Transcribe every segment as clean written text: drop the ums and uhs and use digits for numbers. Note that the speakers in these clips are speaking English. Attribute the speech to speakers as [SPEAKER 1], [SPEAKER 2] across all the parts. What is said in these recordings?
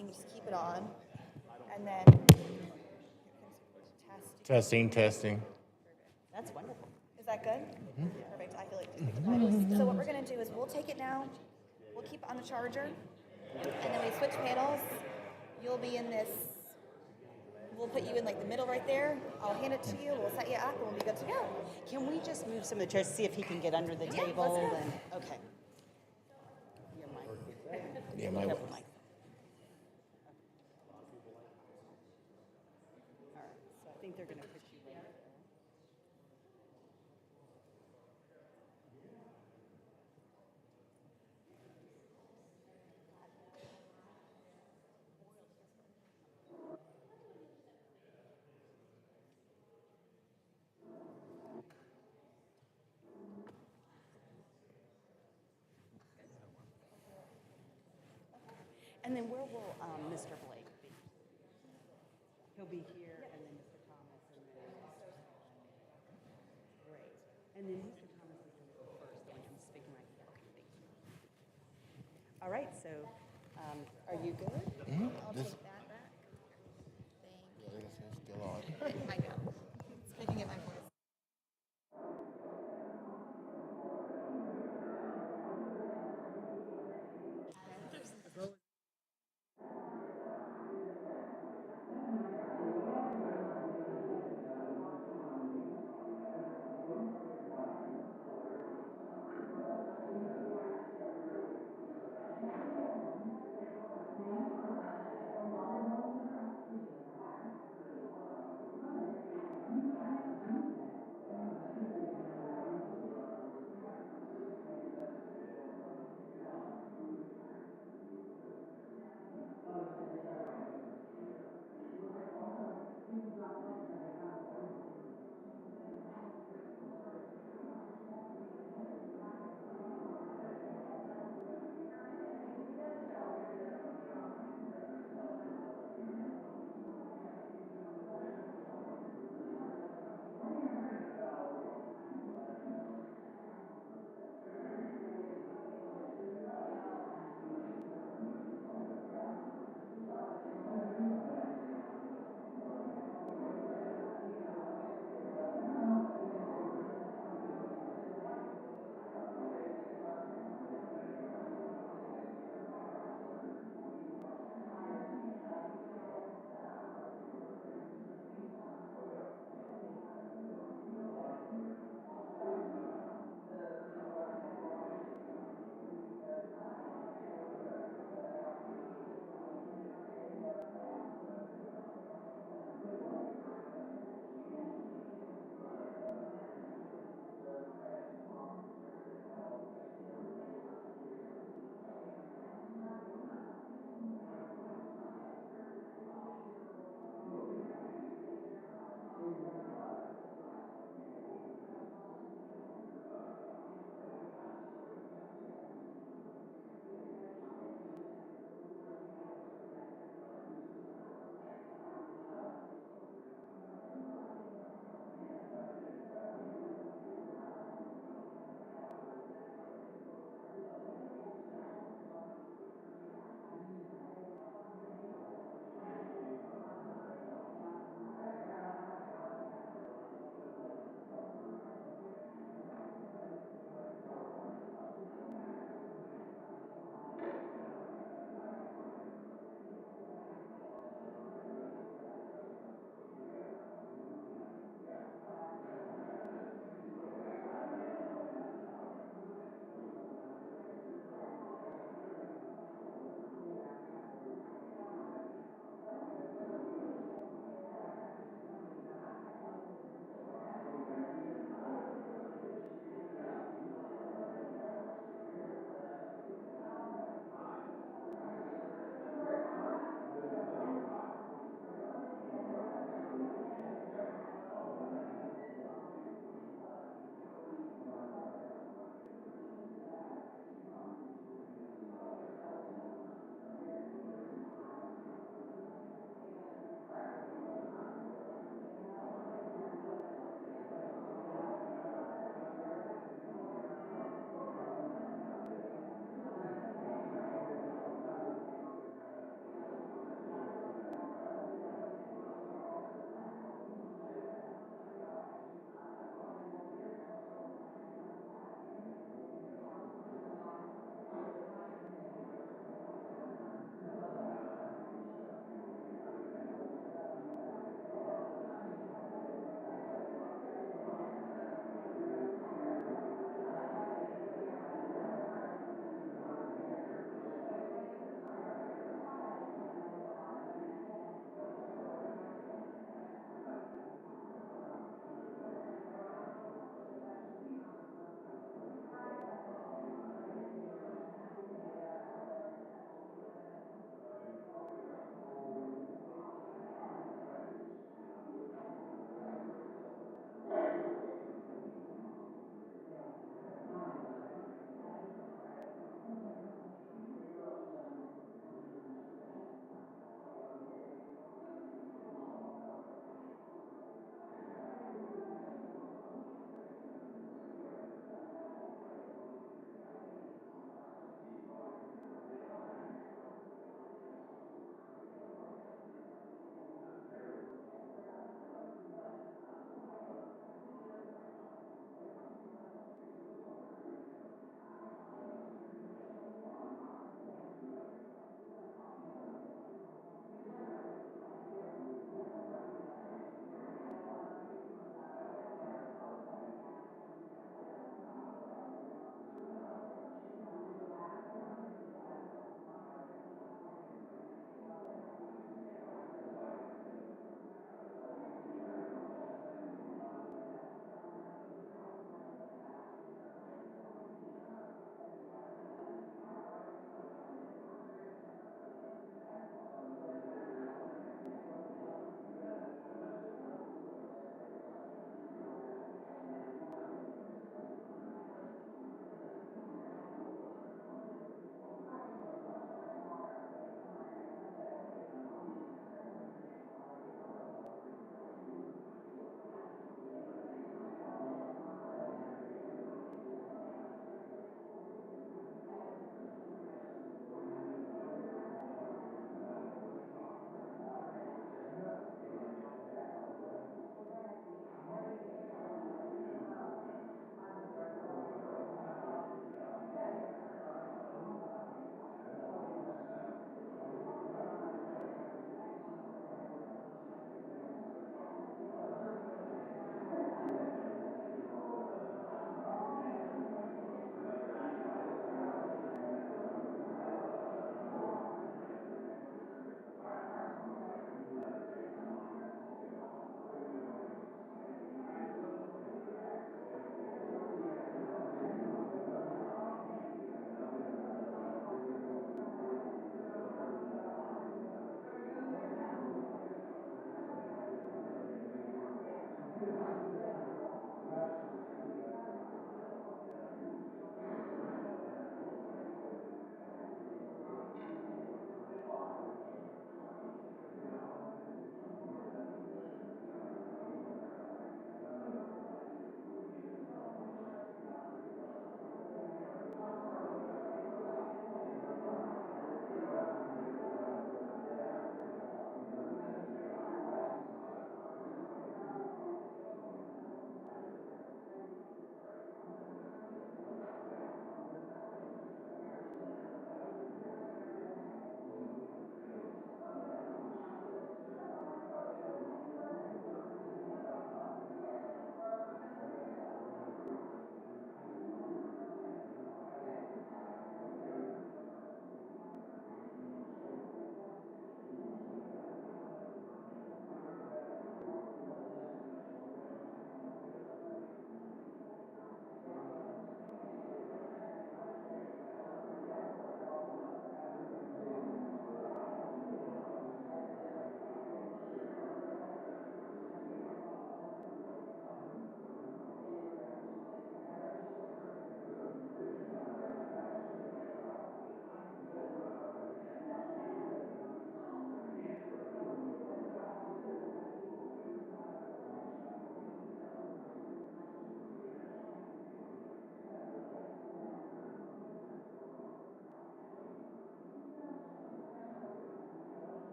[SPEAKER 1] can just keep it on. And then test.
[SPEAKER 2] Testing.
[SPEAKER 3] That's wonderful.
[SPEAKER 1] Is that good? Perfect. I feel like just makes fabulous. So what we're gonna do is we'll take it now. We'll keep it on the charger, and then we switch panels. You'll be in this. We'll put you in like the middle right there. I'll hand it to you. We'll set you up, and we'll be good to go.
[SPEAKER 3] Can we just move some of the chairs to see if he can get under the
[SPEAKER 1] Yeah,
[SPEAKER 3] table?
[SPEAKER 1] let's go.
[SPEAKER 3] And okay. Your mic.
[SPEAKER 2] Yeah, my
[SPEAKER 3] Careful, mic. All right. So I think they're going to push you right there. And then where will Mr. Blake be? He'll be here, and then Mr. Thomas, and then great. And then Mr. Thomas is going to go first, the one who's speaking right here. Okay, thank you. All right, so are you good?
[SPEAKER 1] I'll take that back. Thank you.
[SPEAKER 2] Still on.
[SPEAKER 1] I know. It's picking at my voice.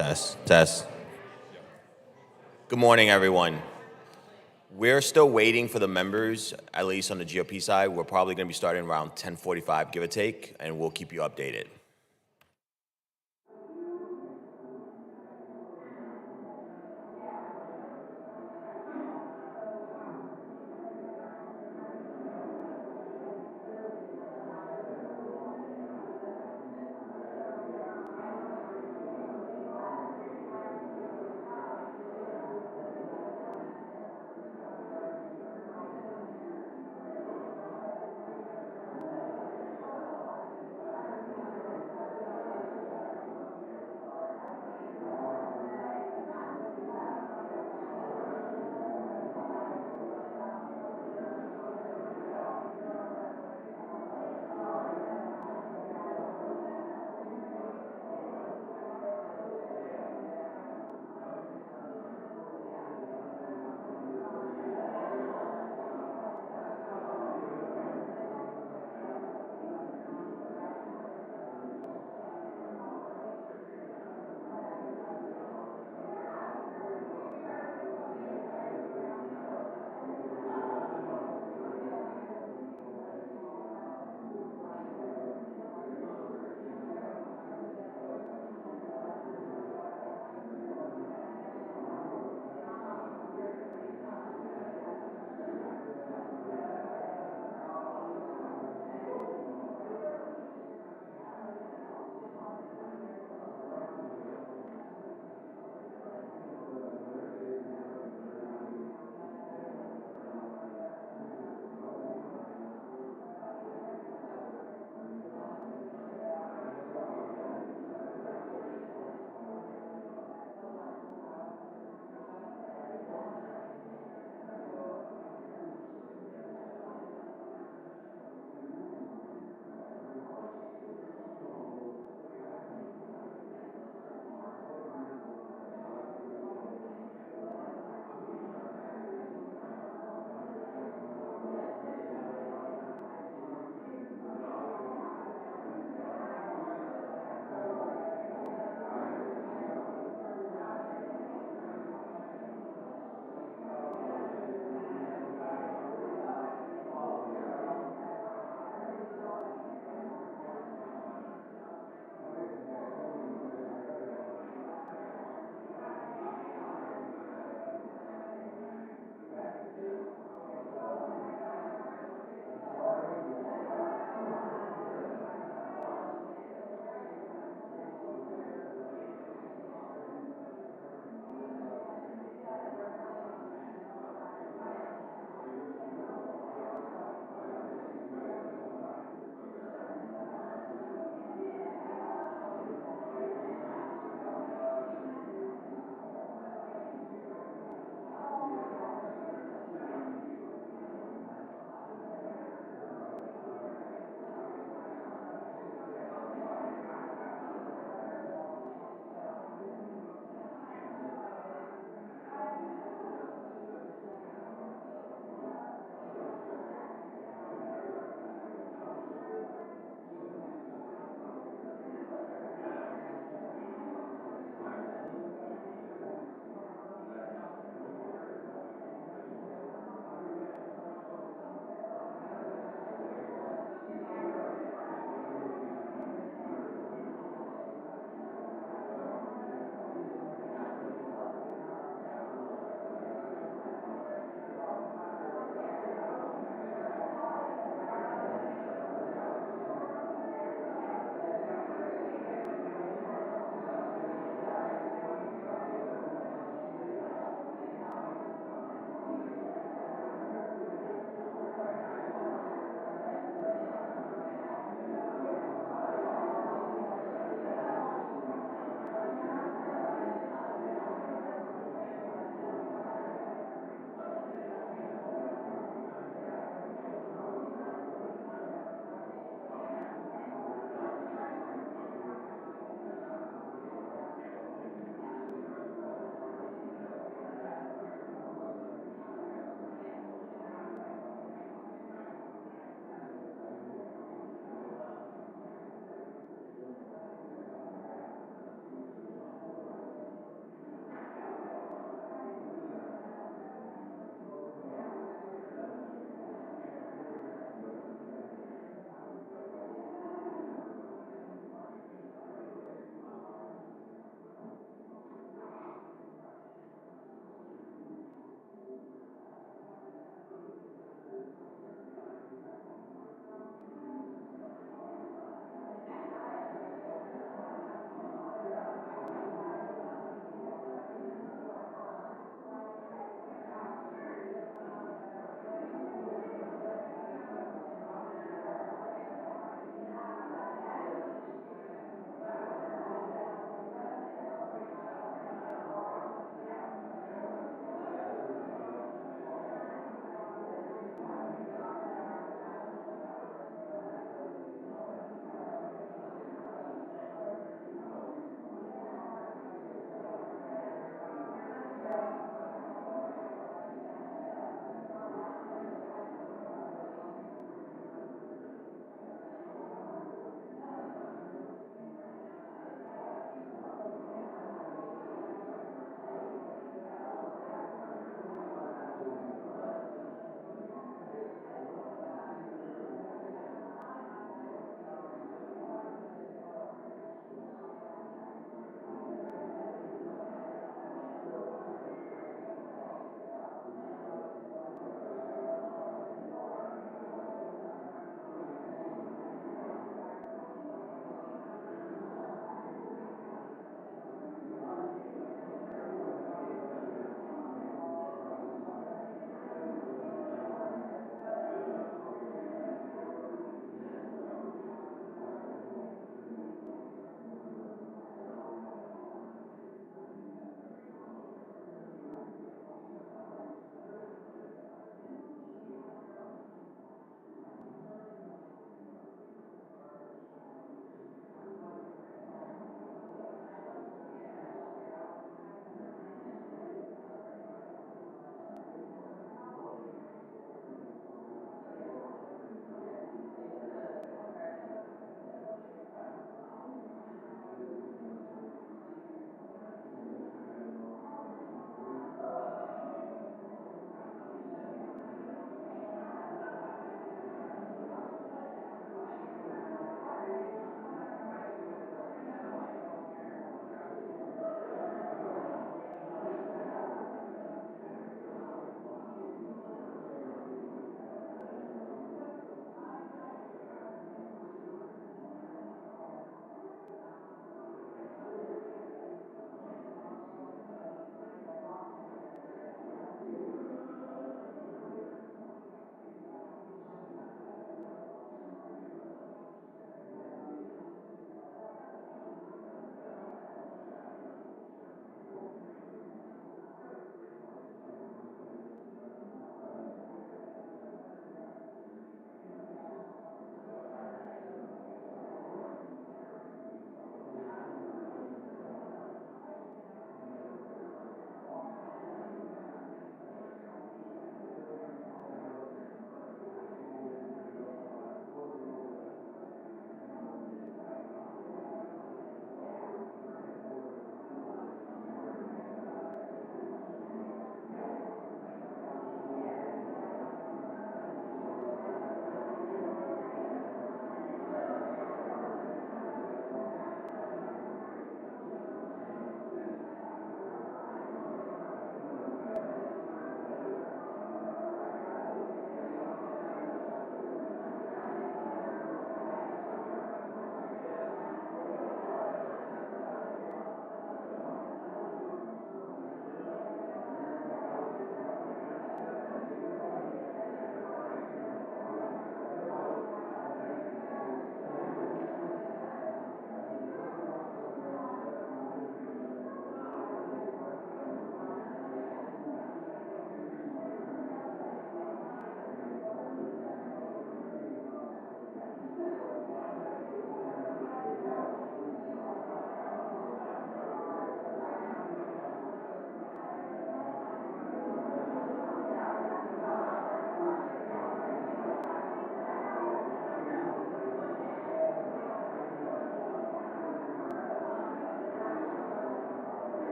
[SPEAKER 2] Test, test. Good morning, everyone. We're still waiting for the members, at least on the GOP side. We're probably going to be starting around 10:45, give or take, and we'll keep you updated.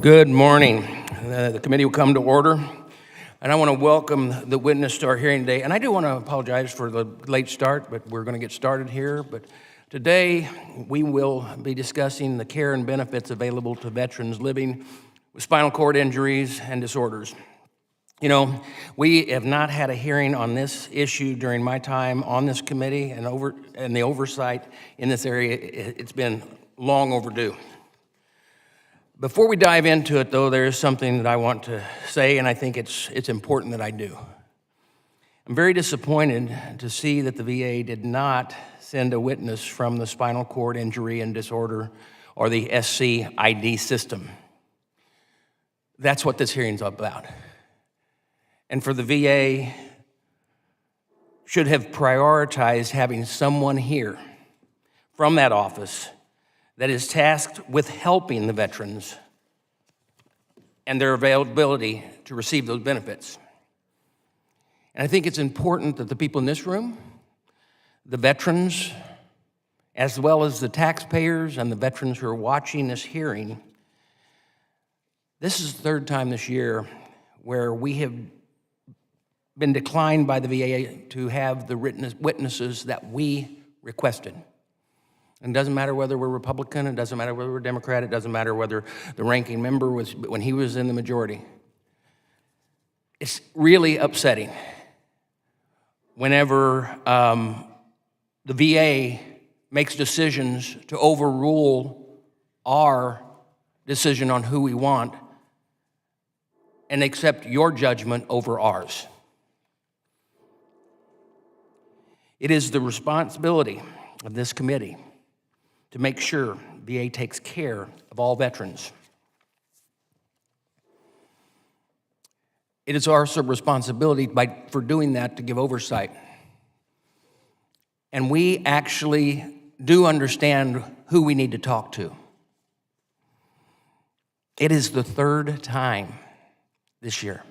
[SPEAKER 4] Good morning. The committee will come to order. And I want to welcome the witness to our hearing today. And I do want to apologize for the late start, but we're going to get started here. But today, we will be discussing the care and benefits available to veterans living with spinal cord injuries and disorders. You know, we have not had a hearing on this issue during my time on this committee and the oversight in this area. It's been long overdue. Before we dive into it, though, there is something that I want to say, and I think it's important that I do. I'm very disappointed to see that the VA did not send a witness from the spinal cord injury and disorder or the SCID system. That's what this hearing's about. And for the VA, should have prioritized having someone here from that office that is tasked with helping the veterans and their availability to receive those benefits. And I think it's important that the people in this room, the veterans, as well as the taxpayers and the veterans who are watching this hearing, this is the third time this year where we have been declined by the VA to have the witnesses that we requested. And it doesn't matter whether we're Republican, it doesn't matter whether we're Democrat, it doesn't matter whether the ranking member was, when he was in the majority. It's really upsetting whenever the VA makes decisions to overrule our decision on who we want and accept your judgment over ours. It is the responsibility of this committee to make sure VA takes care of all veterans. It is our responsibility for doing that to give oversight. And we actually do understand who we need to talk to. It is the third time this year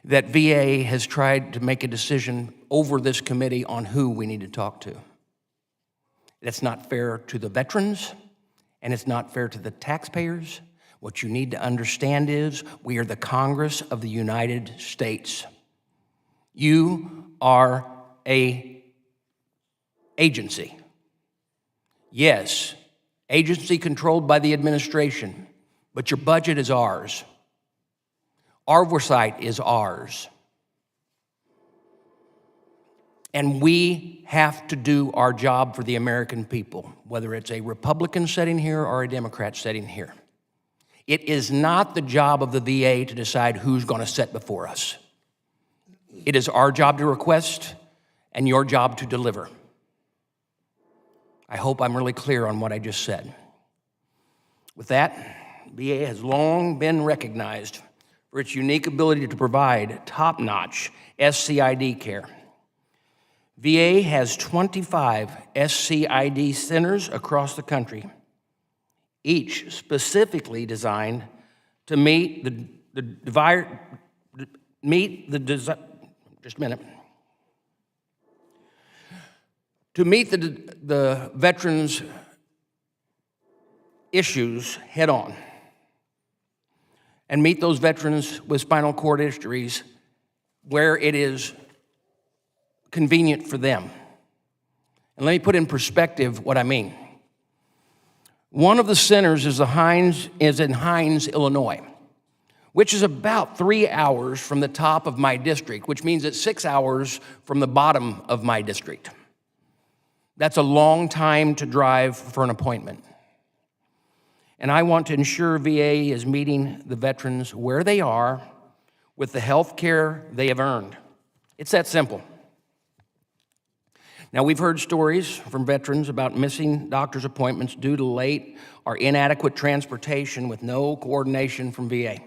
[SPEAKER 4] that VA has tried to make a decision over this committee on who we need to talk to. That's not fair to the veterans, and it's not fair to the taxpayers. What you need to understand is we are the Congress of the United States. You are an agency. Yes, agency controlled by the administration, but your budget is ours. Our oversight is ours. And we have to do our job for the American people, whether it's a Republican sitting here or a Democrat sitting here. It is not the job of the VA to decide who's going to sit before us. It is our job to request and your job to deliver. I hope I'm really clear on what I just said. With that, VA has long been recognized for its unique ability to provide top-notch SCID care. VA has 25 SCID centers across the country, each specifically designed to meet the veterans' issues head on and meet those veterans with spinal cord injuries where it is convenient for them. And let me put in perspective what I mean. One of the centers is in Hines, Illinois, which is about 3 hours from the top of my district, which means it's 6 hours from the bottom of my district. That's a long time to drive for an appointment. And I want to ensure VA is meeting the veterans where they are with the health care they have earned. It's that simple. Now, we've heard stories from veterans about missing doctor's appointments due to late or inadequate transportation with no coordination from VA.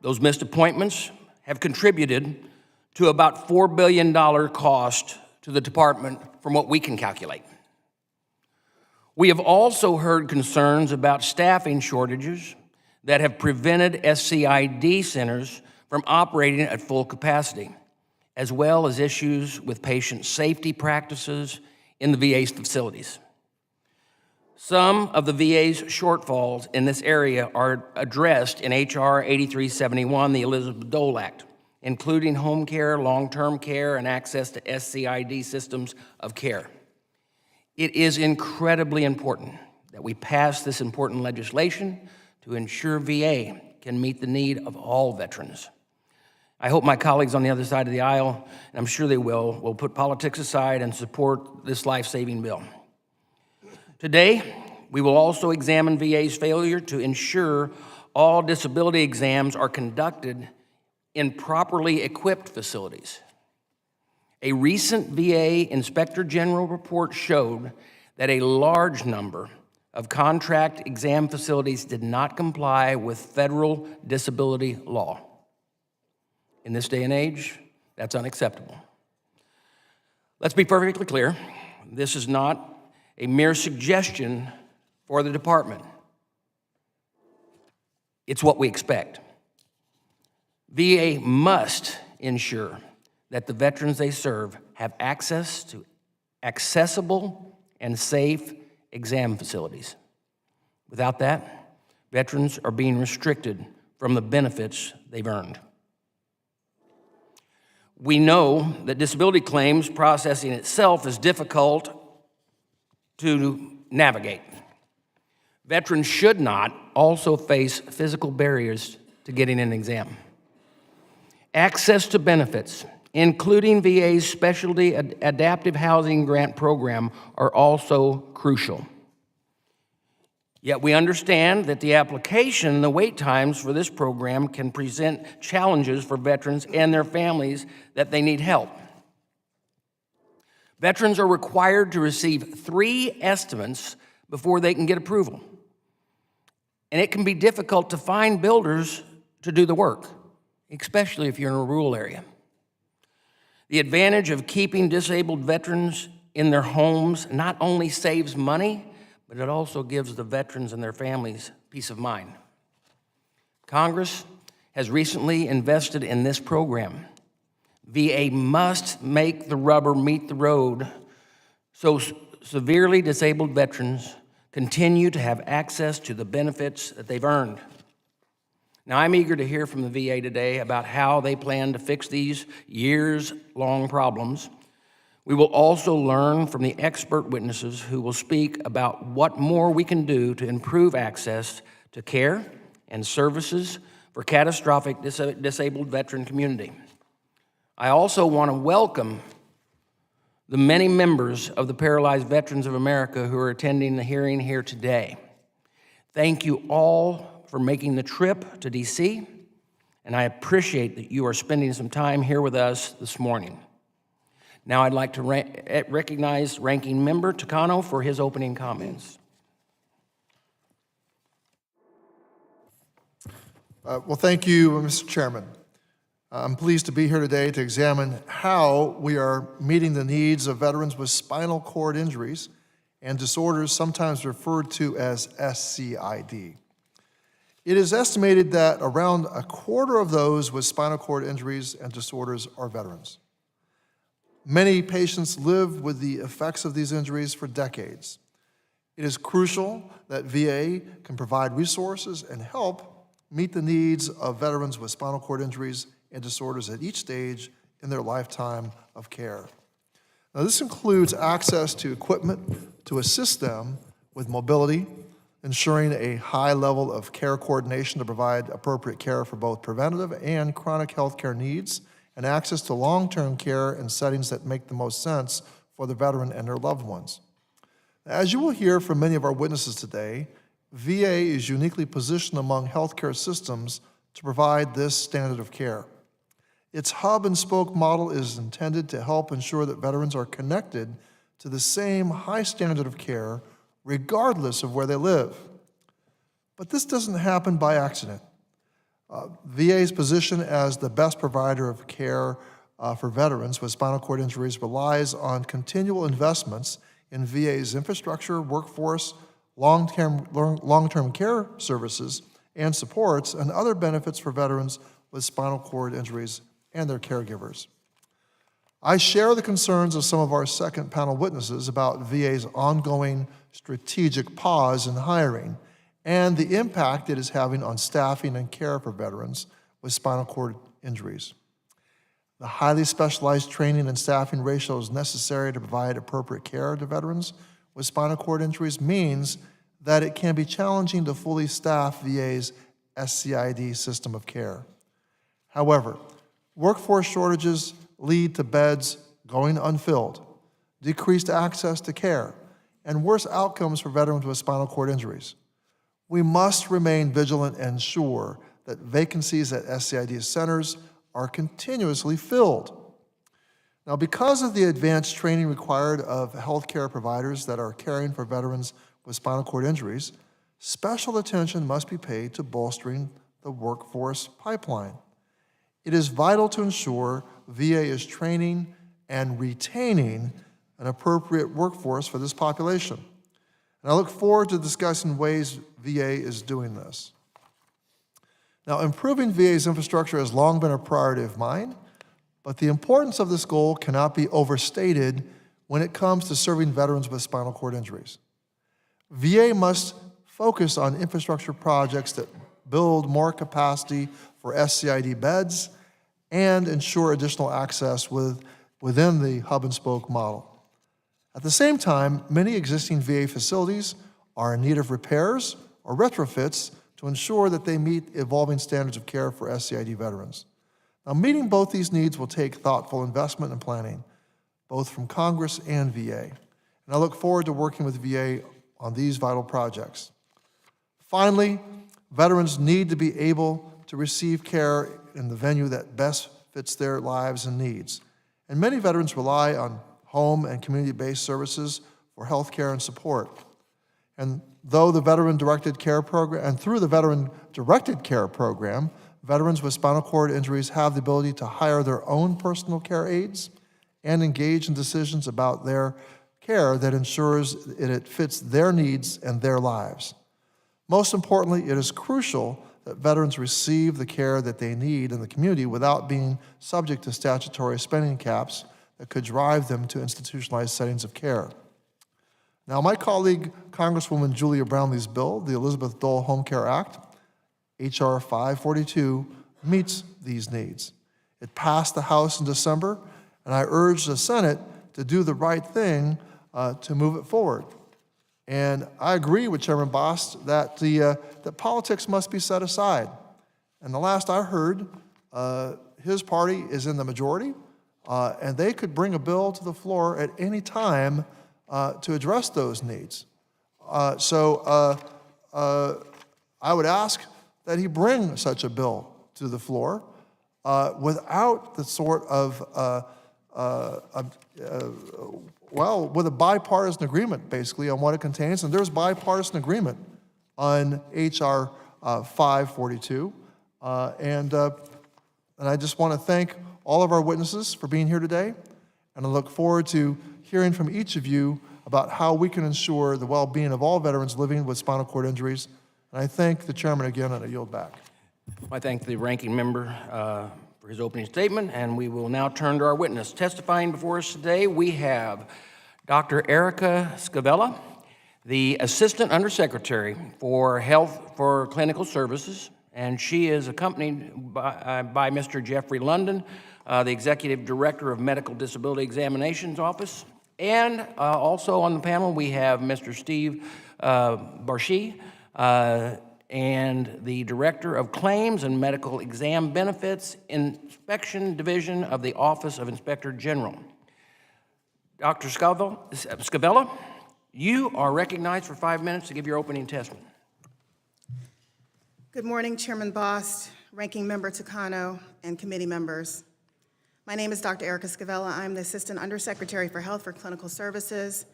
[SPEAKER 4] Those missed appointments have contributed to about $4 billion cost to the department from what we can calculate. We have also heard concerns about staffing shortages that have prevented SCID centers from operating at full capacity, as well as issues with patient safety practices in the VA's facilities. Some of the VA's shortfalls in this area are addressed in H.R. 8371, the Elizabeth Dole Act, including home care, long-term care, and access to SCID systems of care. It is incredibly important that we pass this important legislation to ensure VA can meet the need of all veterans. I hope my colleagues on the other side of the aisle, and I'm sure they will put politics aside and support this life-saving bill. Today, we will also examine VA's failure to ensure all disability exams are conducted in properly equipped facilities. A recent VA Inspector General report showed that a large number of contract exam facilities did not comply with federal disability law. In this day and age, that's unacceptable. Let's be perfectly clear. This is not a mere suggestion for the department. It's what we expect. VA must ensure that the veterans they serve have access to accessible and safe exam facilities. Without that, veterans are being restricted from the benefits they've earned. We know that disability claims processing itself is difficult to navigate. Veterans should not also face physical barriers to getting an exam. Access to benefits, including VA's Specialty Adaptive Housing Grant Program, are also crucial. Yet we understand that the application and the wait times for this program can present challenges for veterans and their families that they need help. Veterans are required to receive 3 estimates before they can get approval. And it can be difficult to find builders to do the work, especially if you're in a rural area. The advantage of keeping disabled veterans in their homes not only saves money, but it also gives the veterans and their families peace of mind. Congress has recently invested in this program. VA must make the rubber meet the road so severely disabled veterans continue to have access to the benefits that they've earned. Now, I'm eager to hear from the VA today about how they plan to fix these years-long problems. We will also learn from the expert witnesses who will speak about what more we can do to improve access to care and services for catastrophic disabled veteran community. I also want to welcome the many members of the Paralyzed Veterans of America who are attending the hearing here today. Thank you all for making the trip to DC, and I appreciate that you are spending some time here with us this morning. Now I'd like to recognize Ranking Member Takano for his opening comments.
[SPEAKER 5] Well, thank you, Mr. Chairman. I'm pleased to be here today to examine how we are meeting the needs of veterans with spinal cord injuries and disorders sometimes referred to as SCID. It is estimated that around a quarter of those with spinal cord injuries and disorders are veterans. Many patients live with the effects of these injuries for decades. It is crucial that VA can provide resources and help meet the needs of veterans with spinal cord injuries and disorders at each stage in their lifetime of care. Now, this includes access to equipment to assist them with mobility, ensuring a high level of care coordination to provide appropriate care for both preventative and chronic health care needs, and access to long-term care in settings that make the most sense for the veteran and their loved ones. As you will hear from many of our witnesses today, VA is uniquely positioned among healthcare systems to provide this standard of care. Its hub and spoke model is intended to help ensure that veterans are connected to the same high standard of care regardless of where they live. But this doesn't happen by accident. VA's position as the best provider of care for veterans with spinal cord injuries relies on continual investments in VA's infrastructure, workforce, long-term care services and supports, and other benefits for veterans with spinal cord injuries and their caregivers. I share the concerns of some of our second panel witnesses about VA's ongoing strategic pause in hiring and the impact it is having on staffing and care for veterans with spinal cord injuries. The highly specialized training and staffing ratios necessary to provide appropriate care to veterans with spinal cord injuries means that it can be challenging to fully staff VA's SCID system of care. However, workforce shortages lead to beds going unfilled, decreased access to care, and worse outcomes for veterans with spinal cord injuries. We must remain vigilant and ensure that vacancies at SCID centers are continuously filled. Now, because of the advanced training required of healthcare providers that are caring for veterans with spinal cord injuries, special attention must be paid to bolstering the workforce pipeline. It is vital to ensure VA is training and retaining an appropriate workforce for this population. And I look forward to discussing ways VA is doing this. Now, improving VA's infrastructure has long been a priority of mine, but the importance of this goal cannot be overstated when it comes to serving veterans with spinal cord injuries. VA must focus on infrastructure projects that build more capacity for SCID beds and ensure additional access within the hub and spoke model. At the same time, many existing VA facilities are in need of repairs or retrofits to ensure that they meet evolving standards of care for SCID veterans. Now, meeting both these needs will take thoughtful investment and planning, both from Congress and VA. And I look forward to working with VA on these vital projects. Finally, veterans need to be able to receive care in the venue that best fits their lives and needs. And many veterans rely on home and community-based services for health care and support. And through the Veteran-Directed Care Program, veterans with spinal cord injuries have the ability to hire their own personal care aides and engage in decisions about their care that ensures that it fits their needs and their lives. Most importantly, it is crucial that veterans receive the care that they need in the community without being subject to statutory spending caps that could drive them to institutionalized settings of care. Now, my colleague, Congresswoman Julia Brownlee's bill, the Elizabeth Dole Home Care Act, H.R. 542, meets these needs. It passed the House in December, and I urge the Senate to do the right thing to move it forward. And I agree with Chairman Bost that that politics must be set aside. And the last I heard, his party is in the majority, and they could bring a bill to the floor at any time to address those needs. So I would ask that he bring such a bill to the floor without the sort of with a bipartisan agreement, basically, on what it contains. And there's bipartisan agreement on H.R. 542. And I just want to thank all of our witnesses for being here today. And I look forward to hearing from each of you about how we can ensure the well-being of all veterans living with spinal cord injuries. And I thank the chairman again, and I yield back.
[SPEAKER 4] I thank the ranking member for his opening statement, and we will now turn to our witness. Testifying before us today, we have Dr. Erica Scavella, the Assistant Undersecretary for Health for Clinical Services, and she is accompanied by Mr. Jeffrey London, the Executive Director of Medical Disability Examinations Office. And also on the panel, we have Mr. Steve Barshi, and the Director of Claims and Medical Exam Benefits Inspection Division of the Office of Inspector General. Dr. Scavella, you are recognized for 5 minutes to give your opening testimony.
[SPEAKER 6] Good morning, Chairman Bost, Ranking Member Takano, and committee members. My name is Dr. Erica Scavella. I'm the Assistant Undersecretary for Health for Clinical Services,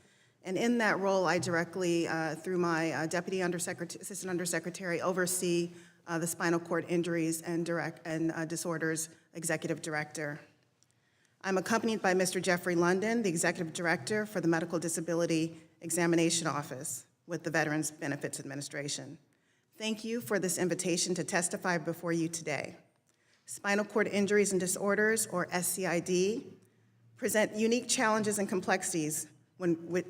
[SPEAKER 6] and in that role, I directly, through my Deputy Assistant Undersecretary, oversee the Spinal Cord Injuries and Disorders Executive Director. I'm accompanied by Mr. Jeffrey London, the Executive Director for the Medical Disability Examination Office with the Veterans Benefits Administration. Thank you for this invitation to testify before you today. Spinal cord injuries and disorders, or SCID, present unique challenges and complexities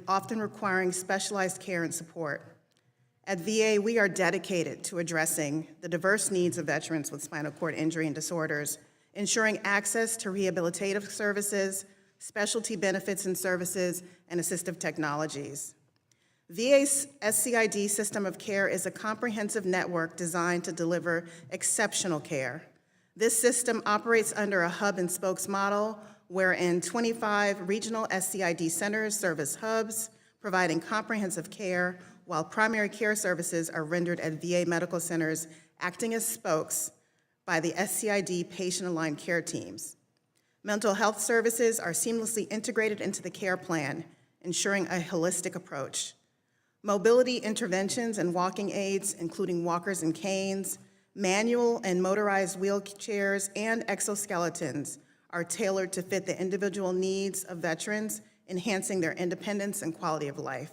[SPEAKER 6] often requiring specialized care and support. At VA, we are dedicated to addressing the diverse needs of veterans with spinal cord injury and disorders, ensuring access to rehabilitative services, specialty benefits and services, and assistive technologies. VA's SCID system of care is a comprehensive network designed to deliver exceptional care. This system operates under a hub and spokes model, wherein 25 regional SCID centers serve as hubs, providing comprehensive care, while primary care services are rendered at VA medical centers, acting as spokes by the SCID patient-aligned care teams. Mental health services are seamlessly integrated into the care plan, ensuring a holistic approach. Mobility interventions and walking aids, including walkers and canes, manual and motorized wheelchairs, and exoskeletons are tailored to fit the individual needs of veterans, enhancing their independence and quality of life.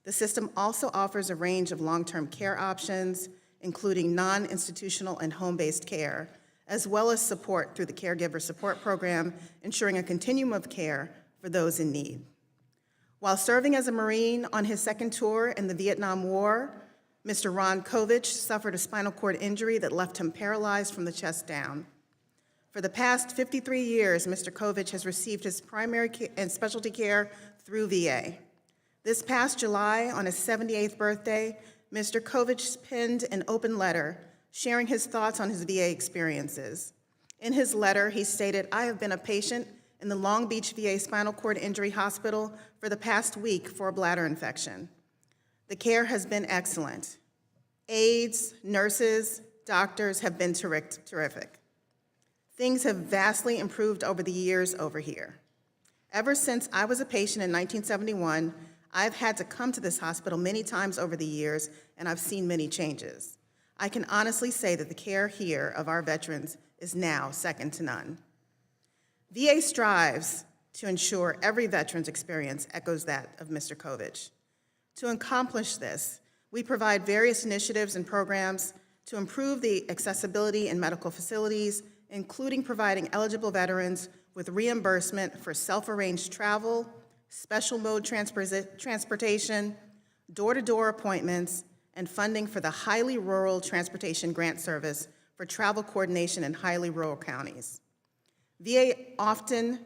[SPEAKER 6] The system also offers a range of long-term care options, including non-institutional and home-based care, as well as support through the Caregiver Support Program, ensuring a continuum of care for those in need. While serving as a Marine on his second tour in the Vietnam War, Mr. Ron Kovich suffered a spinal cord injury that left him paralyzed from the chest down. For the past 53 years, Mr. Kovich has received his primary and specialty care through VA. This past July, on his 78th birthday, Mr. Kovich penned an open letter sharing his thoughts on his VA experiences. In his letter, he stated, "I have been a patient in the Long Beach VA Spinal Cord Injury Hospital for the past week for a bladder infection. The care has been excellent. Aides, nurses, doctors have been terrific. Things have vastly improved over the years over here. Ever since I was a patient in 1971, I've had to come to this hospital many times over the years, and I've seen many changes. I can honestly say that the care here of our veterans is now second to none." VA strives to ensure every veteran's experience echoes that of Mr. Kovich. To accomplish this, we provide various initiatives and programs to improve the accessibility in medical facilities, including providing eligible veterans with reimbursement for self-arranged travel, special mode transportation, door-to-door appointments, and funding for the Highly Rural Transportation Grant Service for travel coordination in highly rural counties. VA often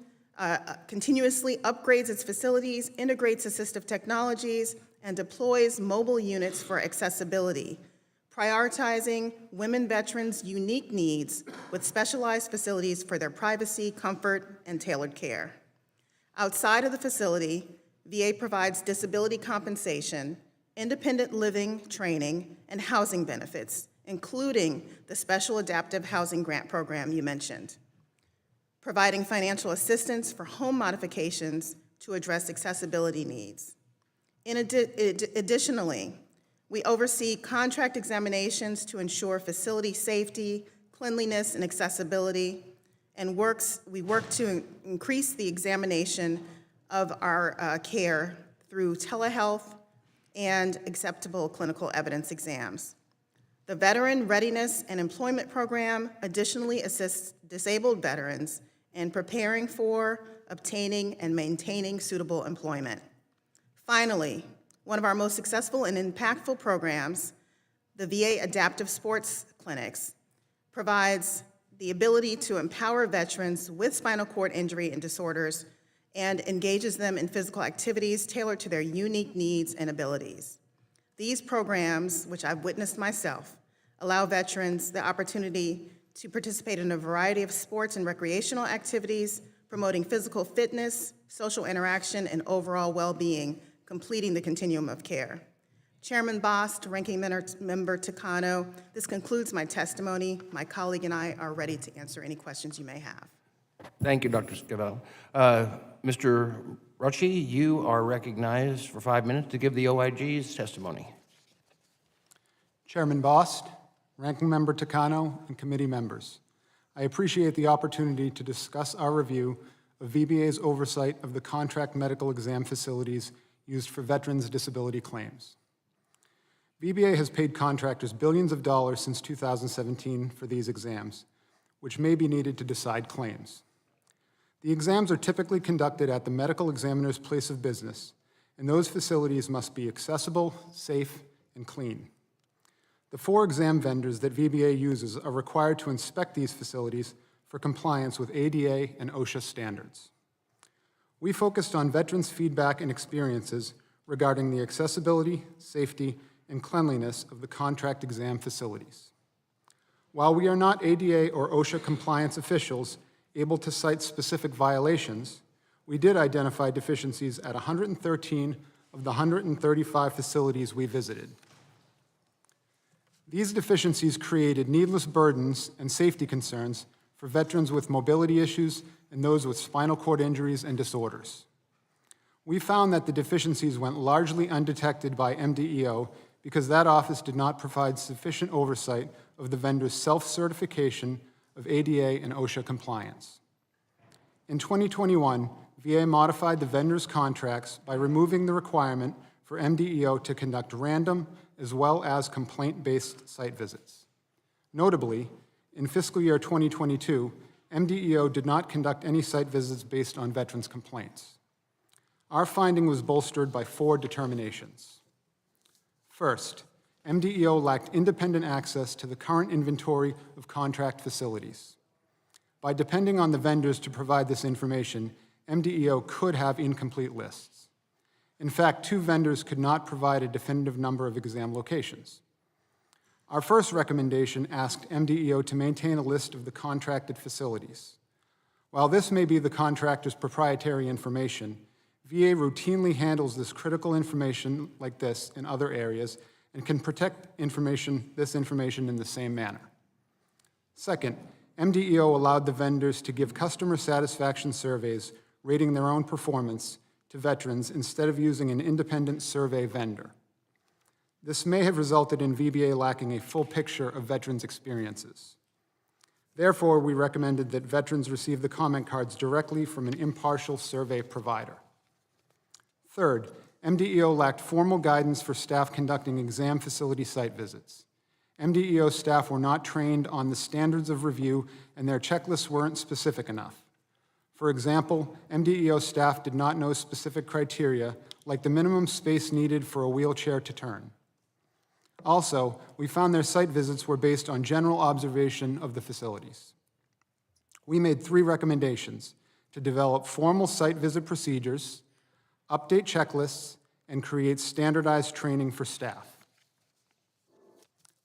[SPEAKER 6] continuously upgrades its facilities, integrates assistive technologies, and deploys mobile units for accessibility, prioritizing women veterans' unique needs with specialized facilities for their privacy, comfort, and tailored care. Outside of the facility, VA provides disability compensation, independent living training, and housing benefits, including the Special Adaptive Housing Grant Program you mentioned, providing financial assistance for home modifications to address accessibility needs. Additionally, we oversee contract examinations to ensure facility safety, cleanliness, and accessibility, and we work to increase the examination of our care through telehealth and acceptable clinical evidence exams. The Veteran Readiness and Employment Program additionally assists disabled veterans in preparing for, obtaining, and maintaining suitable employment. Finally, one of our most successful and impactful programs, the VA Adaptive Sports Clinics, provides the ability to empower veterans with spinal cord injury and disorders and engages them in physical activities tailored to their unique needs and abilities. These programs, which I've witnessed myself, allow veterans the opportunity to participate in a variety of sports and recreational activities, promoting physical fitness, social interaction, and overall well-being, completing the continuum of care. Chairman Bost, Ranking Member Takano, this concludes my testimony. My colleague and I are ready to answer any questions you may have.
[SPEAKER 4] Thank you, Dr. Scavello. Mr. Rucci, you are recognized for 5 minutes to give the OIG's testimony.
[SPEAKER 7] Chairman Bost, Ranking Member Takano, and committee members, I appreciate the opportunity to discuss our review of VBA's oversight of the contract medical exam facilities used for veterans' disability claims. VBA has paid contractors billions of dollars since 2017 for these exams, which may be needed to decide claims. The exams are typically conducted at the medical examiner's place of business, and those facilities must be accessible, safe, and clean. The 4 exam vendors that VBA uses are required to inspect these facilities for compliance with ADA and OSHA standards. We focused on veterans' feedback and experiences regarding the accessibility, safety, and cleanliness of the contract exam facilities. While we are not ADA or OSHA compliance officials able to cite specific violations, we did identify deficiencies at 113 of the 135 facilities we visited. These deficiencies created needless burdens and safety concerns for veterans with mobility issues and those with spinal cord injuries and disorders. We found that the deficiencies went largely undetected by MDEO because that office did not provide sufficient oversight of the vendor's self-certification of ADA and OSHA compliance. In 2021, VA modified the vendor's contracts by removing the requirement for MDEO to conduct random as well as complaint-based site visits. Notably, in fiscal year 2022, MDEO did not conduct any site visits based on veterans' complaints. Our finding was bolstered by 4 determinations. First, MDEO lacked independent access to the current inventory of contract facilities. By depending on the vendors to provide this information, MDEO could have incomplete lists. In fact, 2 vendors could not provide a definitive number of exam locations. Our first recommendation asked MDEO to maintain a list of the contracted facilities. While this may be the contractor's proprietary information, VA routinely handles this critical information like this in other areas and can protect this information in the same manner. Second, MDEO allowed the vendors to give customer satisfaction surveys rating their own performance to veterans instead of using an independent survey vendor. This may have resulted in VBA lacking a full picture of veterans' experiences. Therefore, we recommended that veterans receive the comment cards directly from an impartial survey provider. Third, MDEO lacked formal guidance for staff conducting exam facility site visits. MDEO staff were not trained on the standards of review, and their checklists weren't specific enough. For example, MDEO staff did not know specific criteria, like the minimum space needed for a wheelchair to turn. Also, we found their site visits were based on general observation of the facilities. We made 3 recommendations: to develop formal site visit procedures, update checklists, and create standardized training for staff.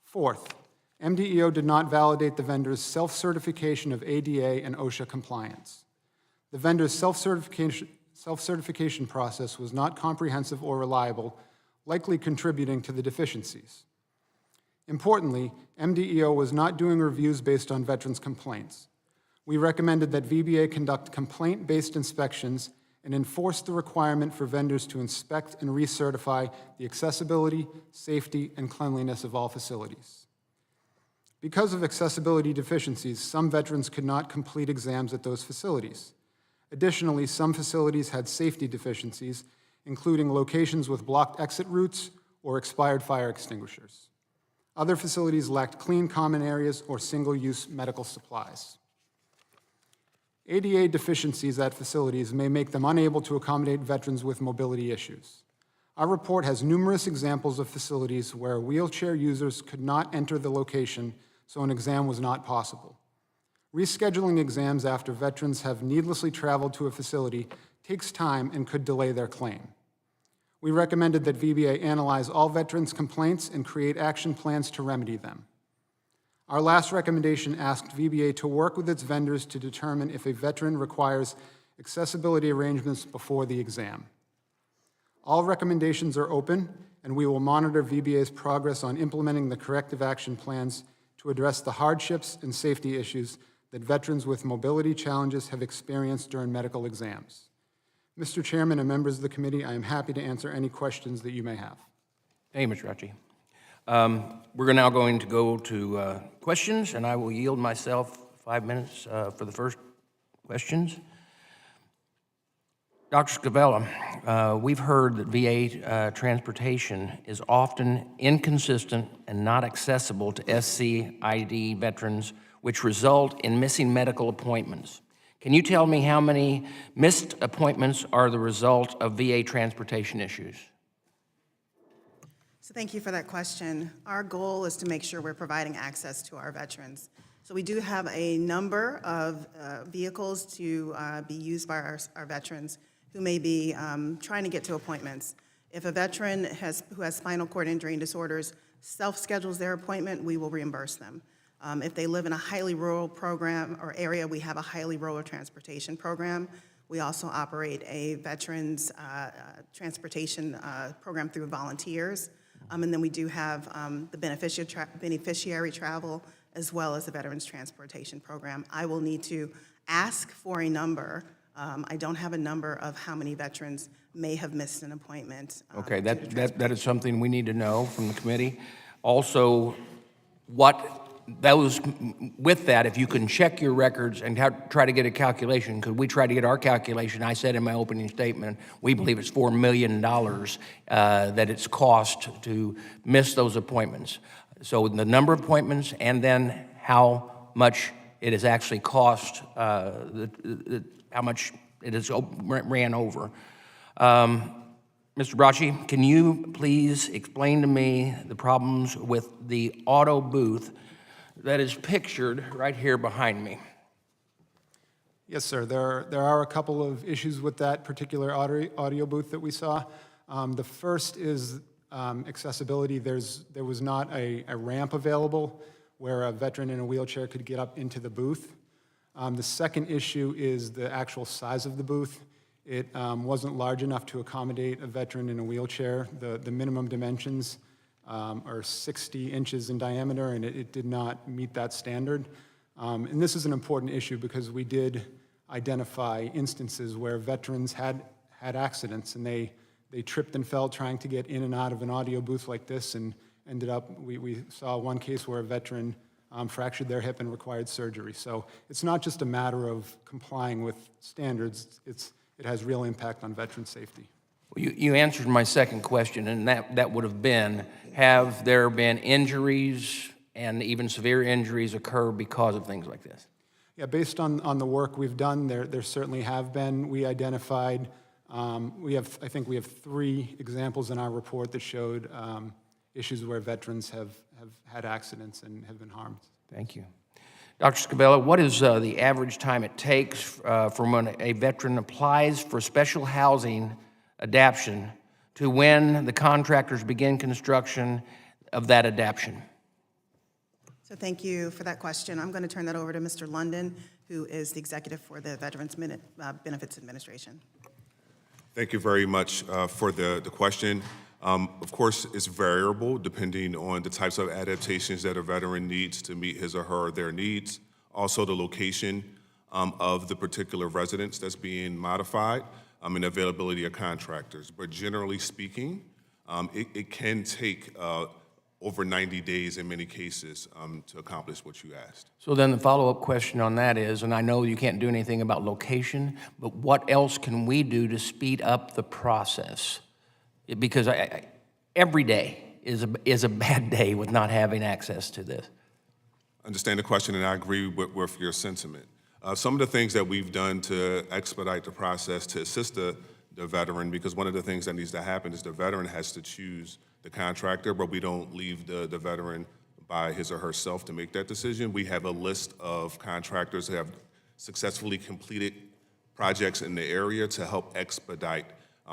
[SPEAKER 7] Fourth, MDEO did not validate the vendor's self-certification of ADA and OSHA compliance. The vendor's self-certification process was not comprehensive or reliable, likely contributing to the deficiencies. Importantly, MDEO was not doing reviews based on veterans' complaints. We recommended that VBA conduct complaint-based inspections and enforce the requirement for vendors to inspect and recertify the accessibility, safety, and cleanliness of all facilities. Because of accessibility deficiencies, some veterans could not complete exams at those facilities. Additionally, some facilities had safety deficiencies, including locations with blocked exit routes or expired fire extinguishers. Other facilities lacked clean common areas or single-use medical supplies. ADA deficiencies at facilities may make them unable to accommodate veterans with mobility issues. Our report has numerous examples of facilities where wheelchair users could not enter the location, so an exam was not possible. Rescheduling exams after veterans have needlessly traveled to a facility takes time and could delay their claim. We recommended that VBA analyze all veterans' complaints and create action plans to remedy them. Our last recommendation asked VBA to work with its vendors to determine if a veteran requires accessibility arrangements before the exam. All recommendations are open, and we will monitor VBA's progress on implementing the corrective action plans to address the hardships and safety issues that veterans with mobility challenges have experienced during medical exams. Mr. Chairman and members of the committee, I am happy to answer any questions that you may have.
[SPEAKER 4] Thank you, Mr. Racci. We're now going to go to questions, and I will yield myself 5 minutes for the first questions. Dr. Scavella, we've heard that VA transportation is often inconsistent and not accessible to SCID veterans, which result in missing medical appointments. Can you tell me how many missed appointments are the result of VA transportation issues?
[SPEAKER 6] So thank you for that question. Our goal is to make sure we're providing access to our veterans. So we do have a number of vehicles to be used by our veterans who may be trying to get to appointments. If a veteran who has spinal cord injury and disorders self-schedules their appointment, we will reimburse them. If they live in a highly rural program or area, we have a highly rural transportation program. We also operate a veterans transportation program through volunteers. And then we do have the beneficiary travel as well as the veterans transportation program. I will need to ask for a number. I don't have a number of how many veterans may have missed an appointment.
[SPEAKER 4] Okay,
[SPEAKER 6] due to
[SPEAKER 4] that is something we need to know from the committee. Also, with that, if you can check your records and try to get a calculation, because we tried to get our calculation, I said in my opening statement, we believe it's $4 million that it's cost to miss those appointments. So the number of appointments and then how much it has actually cost, how much it has ran over. Mr. Bracci, can you please explain to me the problems with the auto booth that is pictured right here behind me?
[SPEAKER 7] Yes, sir. There are a couple of issues with that particular audio booth that we saw. The first is accessibility. There was not a ramp available where a veteran in a wheelchair could get up into the booth. The second issue is the actual size of the booth. It wasn't large enough to accommodate a veteran in a wheelchair. The minimum dimensions are 60 inches in diameter, and it did not meet that standard. And this is an important issue because we did identify instances where veterans had accidents, and they tripped and fell trying to get in and out of an audio booth like this, and ended up, we saw one case where a veteran fractured their hip and required surgery. So it's not just a matter of complying with standards, it has real impact on veteran safety.
[SPEAKER 4] You answered my second question, and that would have been, have there been injuries and even severe injuries occur because of things like this?
[SPEAKER 7] Yeah, based on the work we've done, there certainly have been. We identified, I think we have 3 examples in our report that showed issues where veterans have had accidents and have been harmed.
[SPEAKER 4] Thank you. Dr. Scabella, what is the average time it takes from when a veteran applies for special housing adaptation to when the contractors begin construction of that adaptation?
[SPEAKER 6] So thank you for that question. I'm going to turn that over to Mr. London, who is the executive for the Veterans Benefits Administration.
[SPEAKER 8] Thank you very much for the question. Of course, it's variable depending on the types of adaptations that a veteran needs to meet his or their needs. Also, the location of the particular residence that's being modified and availability of contractors. But generally speaking, it can take over 90 days in many cases to accomplish what you asked.
[SPEAKER 4] So then the follow-up question on that is, and I know you can't do anything about location, but what else can we do to speed up the process? Because every day is a bad day with not having access to this.
[SPEAKER 8] I understand the question, and I agree with your sentiment. Some of the things that we've done to expedite the process to assist the veteran, because one of the things that needs to happen is the veteran has to choose the contractor, but we don't leave the veteran by his or herself to make that decision. We have a list of contractors who have successfully completed projects in the area to help expedite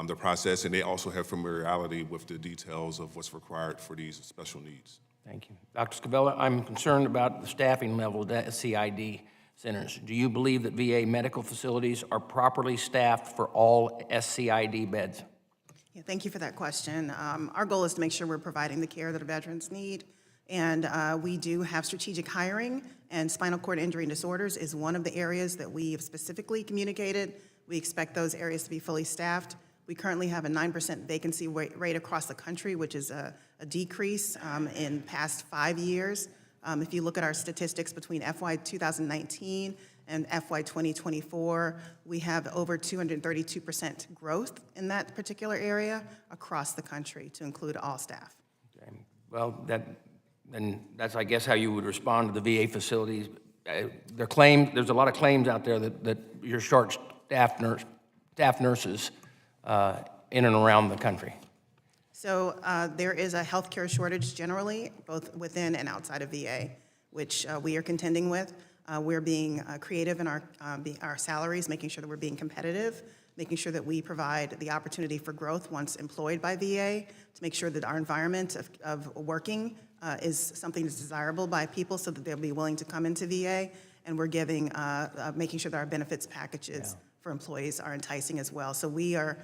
[SPEAKER 8] the process, and they also have familiarity with the details of what's required for these special needs.
[SPEAKER 4] Thank you. Dr. Scabella, I'm concerned about the staffing level of the SCID centers. Do you believe that VA medical facilities are properly staffed for all SCID beds?
[SPEAKER 6] Yeah, thank you for that question. Our goal is to make sure we're providing the care that our veterans need, and we do have strategic hiring, and spinal cord injury and disorders is one of the areas that we have specifically communicated. We expect those areas to be fully staffed. We currently have a 9% vacancy rate across the country, which is a decrease in past 5 years. If you look at our statistics between FY 2019 and FY 2024, we have over 232% growth in that particular area across the country to include all staff.
[SPEAKER 4] Okay. Well, that's, I guess, how you would respond to the VA facilities there's a lot of claims out there that you're short staff nurses in and around the country.
[SPEAKER 6] So there is a healthcare shortage generally, both within and outside of VA, which we are contending with. We're being creative in our salaries, making sure that we're being competitive, making sure that we provide the opportunity for growth once employed by VA, to make sure that our environment of working is something that's desirable by people so that they'll be willing to come into VA. And we're giving, making sure that our benefits packages for employees are enticing as well. So we are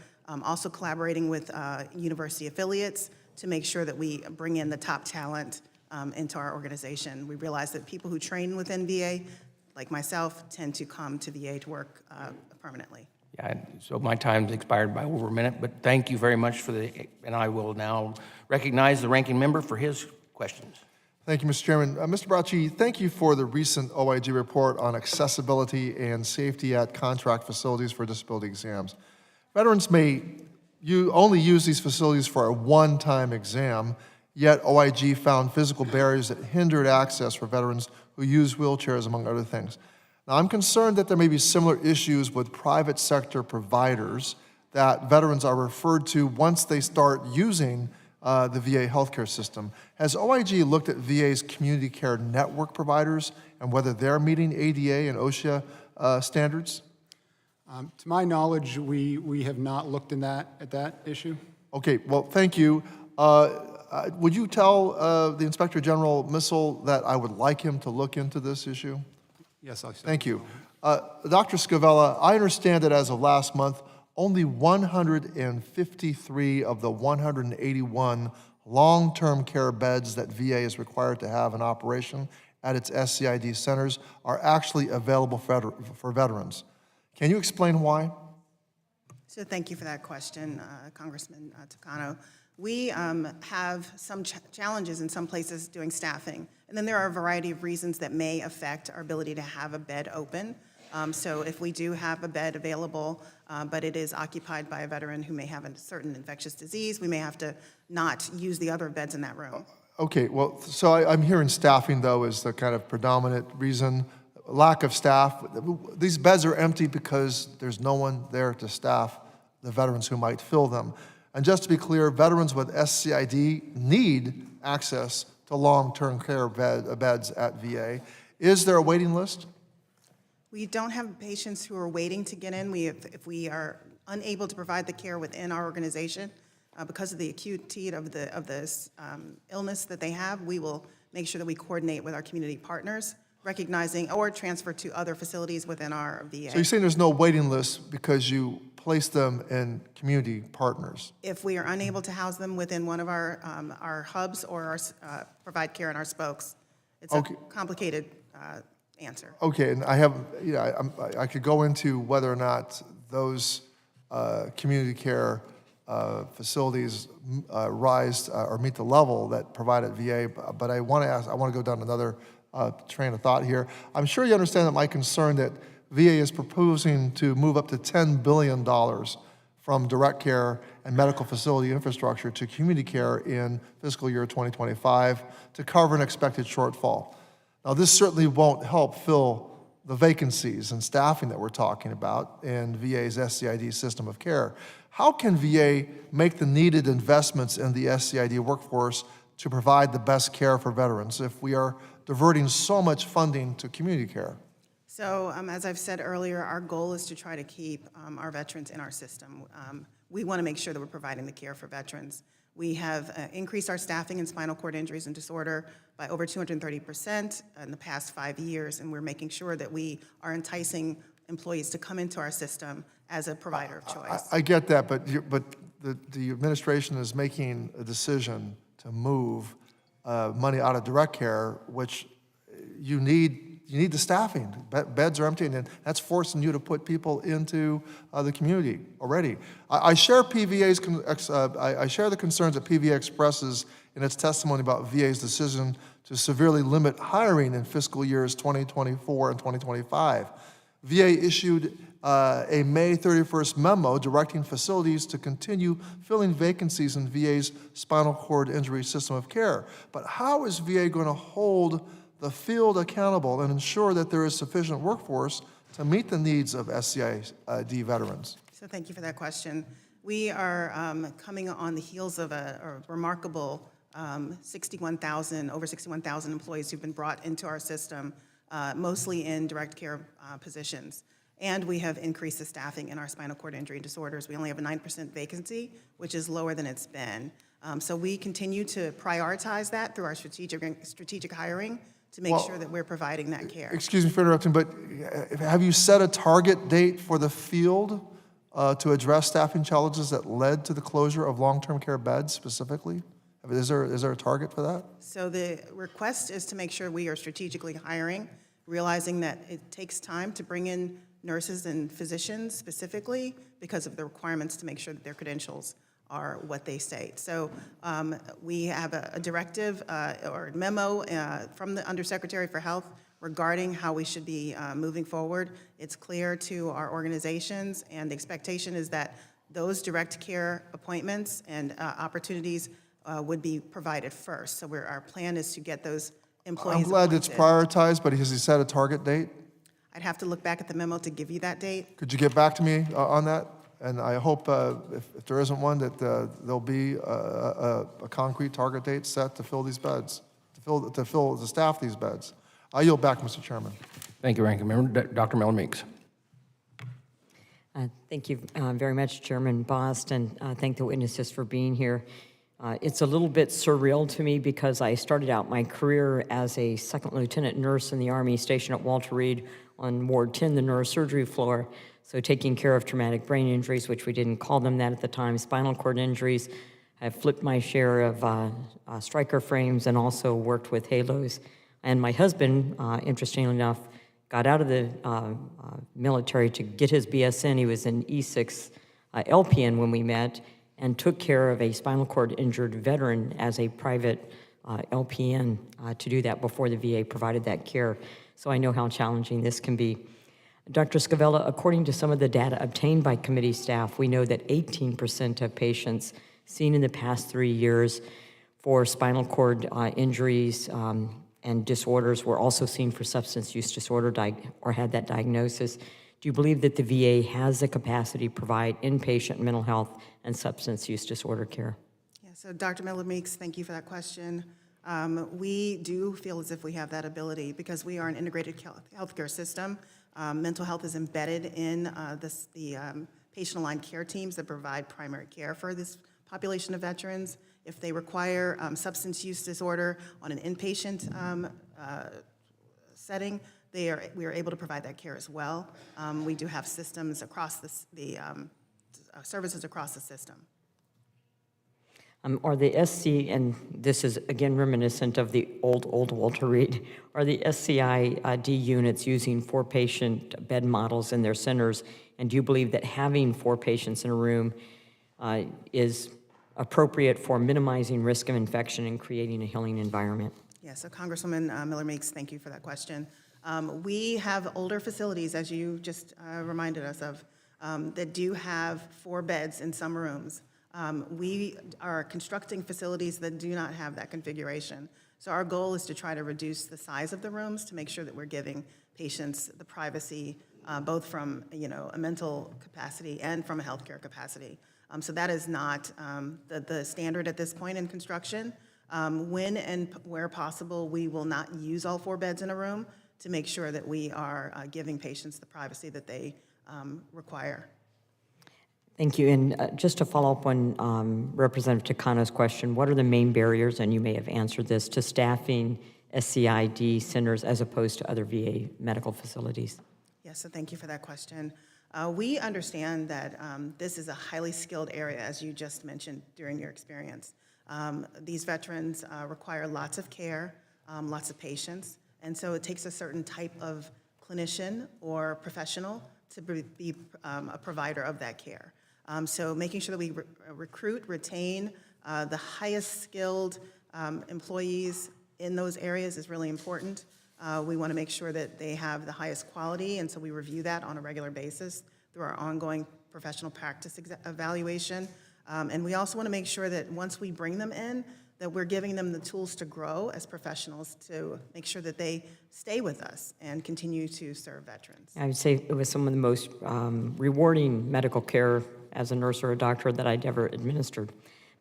[SPEAKER 6] also collaborating with university affiliates to make sure that we bring in the top talent into our organization. We realize that people who train within VA, like myself, tend to come to VA to work permanently.
[SPEAKER 4] Yeah, so my time's expired by over a minute, but thank you very much and I will now recognize the ranking member for his questions.
[SPEAKER 5] Thank you, Mr. Chairman. Mr. Bracci, thank you for the recent OIG report on accessibility and safety at contract facilities for disability exams. Veterans may only use these facilities for a one-time exam, yet OIG found physical barriers that hindered access for veterans who use wheelchairs, among other things. Now, I'm concerned that there may be similar issues with private sector providers that veterans are referred to once they start using the VA healthcare system. Has OIG looked at VA's community care network providers and whether they're meeting ADA and OSHA standards?
[SPEAKER 7] To my knowledge, we have not looked at that issue.
[SPEAKER 5] Okay, well, thank you. Would you tell the Inspector General Missel that I would like him to look into this issue?
[SPEAKER 7] Yes, I'll say.
[SPEAKER 5] Thank you. Dr. Scavella, I understand that as of last month, only 153 of the 181 long-term care beds that VA is required to have in operation at its SCID centers are actually available for veterans. Can you explain why?
[SPEAKER 6] So thank you for that question, Congressman Takano. We have some challenges in some places doing staffing, and then there are a variety of reasons that may affect our ability to have a bed open. So if we do have a bed available, but it is occupied by a veteran who may have a certain infectious disease, we may have to not use the other beds in that room.
[SPEAKER 5] Okay, well, so I'm hearing staffing, though, is the kind of predominant reason. Lack of staff. These beds are empty because there's no one there to staff the veterans who might fill them. And just to be clear, veterans with SCID need access to long-term care beds at VA. Is there a waiting list?
[SPEAKER 6] We don't have patients who are waiting to get in. If we are unable to provide the care within our organization because of the acuity of this illness that they have, we will make sure that we coordinate with our community partners, recognizing or transfer to other facilities within our VA.
[SPEAKER 5] So you're saying there's no waiting list because you place them in community partners?
[SPEAKER 6] If we are unable to house them within one of our hubs or provide care in our spokes, it's
[SPEAKER 5] Okay.
[SPEAKER 6] a complicated answer.
[SPEAKER 5] Okay, and I could go into whether or not those community care facilities rise or meet the level that provided VA, but I want to go down another train of thought here. I'm sure you understand that my concern that VA is proposing to move up to $10 billion from direct care and medical facility infrastructure to community care in fiscal year 2025 to cover an expected shortfall. Now, this certainly won't help fill the vacancies and staffing that we're talking about in VA's SCID system of care. How can VA make the needed investments in the SCID workforce to provide the best care for veterans if we are diverting so much funding to community care?
[SPEAKER 6] So, as I've said earlier, our goal is to try to keep our veterans in our system. We want to make sure that we're providing the care for veterans. We have increased our staffing in spinal cord injuries and disorder by over 230% in the past 5 years, and we're making sure that we are enticing employees to come into our system as a provider of choice.
[SPEAKER 5] I get that, but the administration is making a decision to move money out of direct care, which you need the staffing. Beds are empty, and that's forcing you to put people into the community already. I share I share the concerns that PVA expresses in its testimony about VA's decision to severely limit hiring in fiscal years 2024 and 2025. VA issued a May 31st memo directing facilities to continue filling vacancies in VA's spinal cord injury system of care. But how is VA going to hold the field accountable and ensure that there is sufficient workforce to meet the needs of SCID veterans?
[SPEAKER 6] So thank you for that question. We are coming on the heels of a remarkable over 61,000 employees who've been brought into our system, mostly in direct care positions. And we have increased the staffing in our spinal cord injury disorders. We only have a 9% vacancy, which is lower than it's been. So we continue to prioritize that through our strategic hiring to make sure that we're providing that care.
[SPEAKER 5] Excuse me for interrupting, but have you set a target date for the field to address staffing challenges that led to the closure of long-term care beds specifically? Is there a target for that?
[SPEAKER 6] So the request is to make sure we are strategically hiring, realizing that it takes time to bring in nurses and physicians specifically because of the requirements to make sure that their credentials are what they state. So we have a directive or memo from the Undersecretary for Health regarding how we should be moving forward. It's clear to our organizations, and the expectation is that those direct care appointments and opportunities would be provided first. So our plan is to get those employees
[SPEAKER 5] I'm glad it's
[SPEAKER 6] appointed.
[SPEAKER 5] prioritized, but has he set a target date?
[SPEAKER 6] I'd have to look back at the memo to give you that date.
[SPEAKER 5] Could you get back to me on that? And I hope if there isn't one, that there'll be a concrete target date set to fill these beds, to staff these beds. I yield back, Mr. Chairman.
[SPEAKER 4] Thank you, Ranking Member. Dr. Miller Meeks.
[SPEAKER 9] Thank you very much, Chairman Bost, and thank the witnesses for being here. It's a little bit surreal to me because I started out my career as a second lieutenant nurse in the Army stationed at Walter Reed on Ward 10, the neurosurgery floor, so taking care of traumatic brain injuries, which we didn't call them that at the time, spinal cord injuries. I've flipped my share of striker frames and also worked with halos. And my husband, interestingly enough, got out of the military to get his BSN. He was an E6 LPN when we met, and took care of a spinal cord injured veteran as a private LPN to do that before the VA provided that care. So I know how challenging this can be. Dr. Scavella, according to some of the data obtained by committee staff, we know that 18% of patients seen in the past 3 years for spinal cord injuries and disorders were also seen for substance use disorder or had that diagnosis. Do you believe that the VA has the capacity to provide inpatient mental health and substance use disorder care?
[SPEAKER 6] Yeah, so Dr. Miller Meeks, thank you for that question. We do feel as if we have that ability because we are an integrated healthcare system. Mental health is embedded in the patient-aligned care teams that provide primary care for this population of veterans. If they require substance use disorder on an inpatient setting, we are able to provide that care as well. We do have systems across the services across the system.
[SPEAKER 9] Are the SC, and this is again reminiscent of the old Walter Reed, are the SCID units using 4-patient bed models in their centers? And do you believe that having 4 patients in a room is appropriate for minimizing risk of infection and creating a healing environment?
[SPEAKER 6] Yeah, so Congresswoman Miller Meeks, thank you for that question. We have older facilities, as you just reminded us of, that do have 4 beds in some rooms. We are constructing facilities that do not have that configuration. So our goal is to try to reduce the size of the rooms to make sure that we're giving patients the privacy, both from a mental capacity and from a healthcare capacity. So that is not the standard at this point in construction. When and where possible, we will not use all 4 beds in a room to make sure that we are giving patients the privacy that they require.
[SPEAKER 9] Thank you. And just to follow up on Representative Takano's question, what are the main barriers, and you may have answered this, to staffing SCID centers as opposed to other VA medical facilities?
[SPEAKER 6] Yes, so thank you for that question. We understand that this is a highly skilled area, as you just mentioned during your experience. These veterans require lots of care, lots of patience, and so it takes a certain type of clinician or professional to be a provider of that care. So making sure that we recruit, retain the highest skilled employees in those areas is really important. We want to make sure that they have the highest quality, and so we review that on a regular basis through our ongoing professional practice evaluation. And we also want to make sure that once we bring them in, that we're giving them the tools to grow as professionals to make sure that they stay with us and continue to serve veterans.
[SPEAKER 9] I would say it was some of the most rewarding medical care as a nurse or a doctor that I'd ever administered.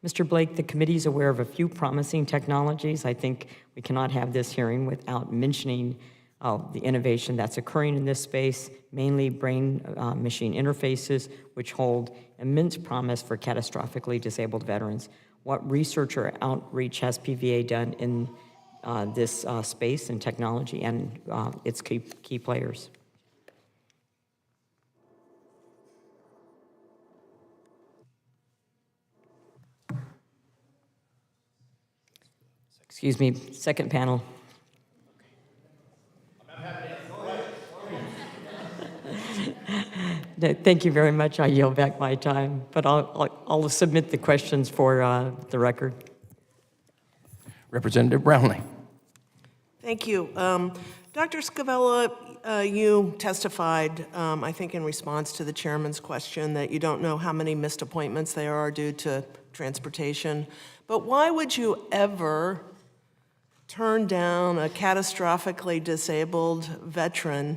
[SPEAKER 9] Mr. Blake, the committee is aware of a few promising technologies. I think we cannot have this hearing without mentioning the innovation that's occurring in this space, mainly brain-machine interfaces, which hold immense promise for catastrophically disabled veterans. What research or outreach has PVA done in this space and technology and its key players? Excuse me, second panel. Thank you very much. I yield back my time, but I'll submit the questions for the record.
[SPEAKER 4] Representative Brownlee.
[SPEAKER 10] Thank you. Dr. Scavella, you testified, I think in response to the chairman's question, that you don't know how many missed appointments there are due to transportation. But why would you ever turn down a catastrophically disabled veteran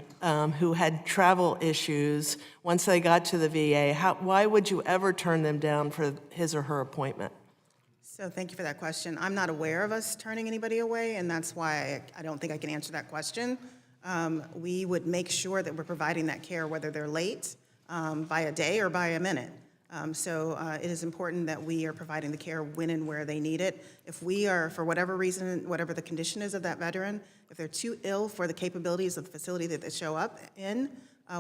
[SPEAKER 10] who had travel issues once they got to the VA? Why would you ever turn them down for his or her appointment?
[SPEAKER 6] So thank you for that question. I'm not aware of us turning anybody away, and that's why I don't think I can answer that question. We would make sure that we're providing that care, whether they're late by a day or by a minute. So it is important that we are providing the care when and where they need it. If we are, for whatever reason, whatever the condition is of that veteran, if they're too ill for the capabilities of the facility that they show up in,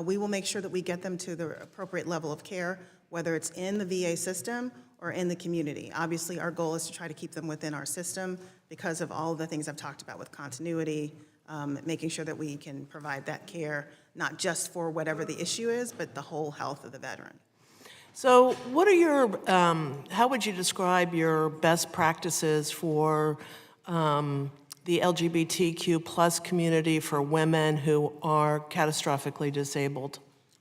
[SPEAKER 6] we will make sure that we get them to the appropriate level of care, whether it's in the VA system or in the community. Obviously, our goal is to try to keep them within our system because of all the things I've talked about with continuity, making sure that we can provide that care, not just for whatever the issue is, but the whole health of the veteran.
[SPEAKER 10] So what are your, how would you describe your best practices for the LGBTQ plus community for women who are catastrophically disabled?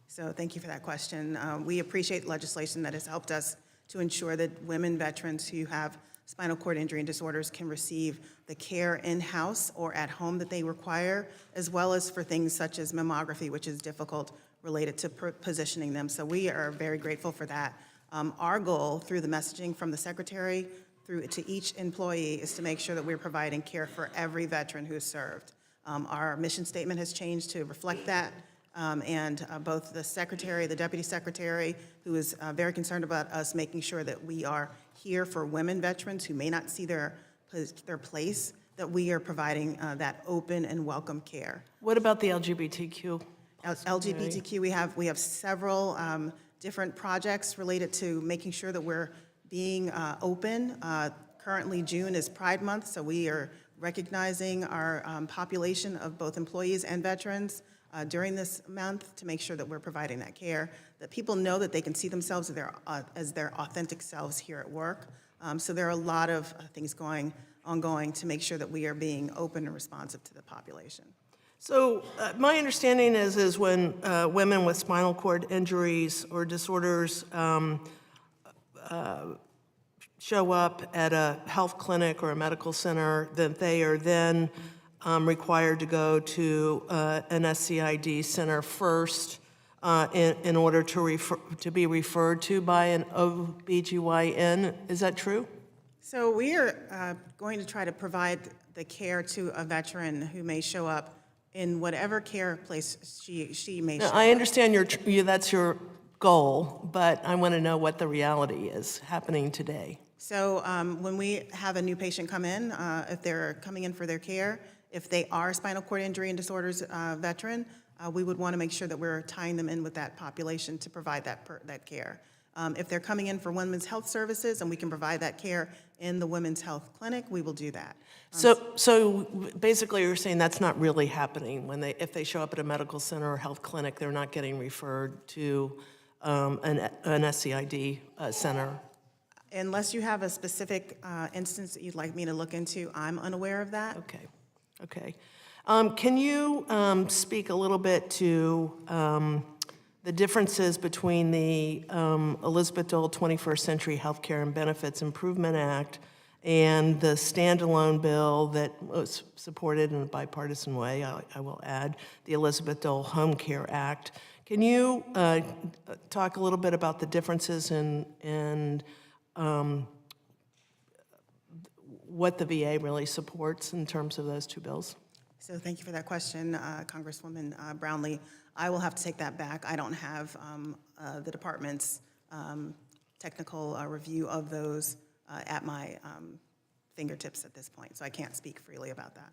[SPEAKER 6] So thank you for that question. We appreciate legislation that has helped us to ensure that women veterans who have spinal cord injury and disorders can receive the care in-house or at home that they require, as well as for things such as mammography, which is difficult related to positioning them. So we are very grateful for that. Our goal through the messaging from the secretary through to each employee is to make sure that we're providing care for every veteran who's served. Our mission statement has changed to reflect that. And both the secretary, the deputy secretary, who is very concerned about us making sure that we are here for women veterans who may not see their place, that we are providing that open and welcome care.
[SPEAKER 10] What about the LGBTQ?
[SPEAKER 6] LGBTQ, we have several different projects related to making sure that we're being open. Currently, June is Pride Month, so we are recognizing our population of both employees and veterans during this month to make sure that we're providing that care, that people know that they can see themselves as their authentic selves here at work. So there are a lot of things ongoing to make sure that we are being open and responsive to the population.
[SPEAKER 10] So my understanding is when women with spinal cord injuries or disorders show up at a health clinic or a medical center, that they are then required to go to an SCID center first in order to be referred to by an OBGYN. Is that true?
[SPEAKER 6] So we are going to try to provide the care to a veteran who may show up in whatever care place she may show up.
[SPEAKER 10] I understand that's your goal, but I want to know what the reality is happening today.
[SPEAKER 6] So when we have a new patient come in, if they're coming in for their care, if they are spinal cord injury and disorders veteran, we would want to make sure that we're tying them in with that population to provide that care. If they're coming in for women's health services and we can provide that care in the women's health clinic, we will do that.
[SPEAKER 10] So basically you're saying that's not really happening. If they show up at a medical center or health clinic, they're not getting referred to an SCID center?
[SPEAKER 6] Unless you have a specific instance that you'd like me to look into, I'm unaware of that.
[SPEAKER 10] Okay. Can you speak a little bit to the differences between the Elizabeth Dole 21st Century Healthcare and Benefits Improvement Act and the standalone bill that was supported in a bipartisan way, I will add, the Elizabeth Dole Home Care Act. Can you talk a little bit about the differences in what the VA really supports in terms of those two bills?
[SPEAKER 6] So thank you for that question, Congresswoman Brownlee. I will have to take that back. I don't have the department's technical review of those at my fingertips at this point, so I can't speak freely about that.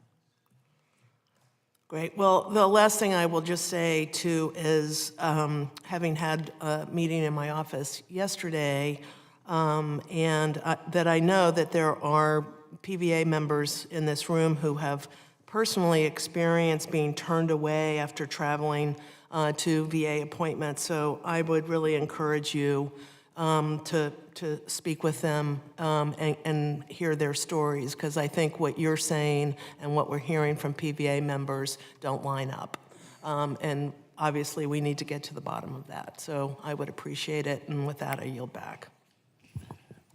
[SPEAKER 10] Great. Well, the last thing I will just say, too, is having had a meeting in my office yesterday, and that I know that there are PVA members in this room who have personally experienced being turned away after traveling to VA appointments. So I would really encourage you to speak with them and hear their stories, because I think what you're saying and what we're hearing from PVA members don't line up. And obviously, we need to get to the bottom of that. So I would appreciate it, and with that, I yield back.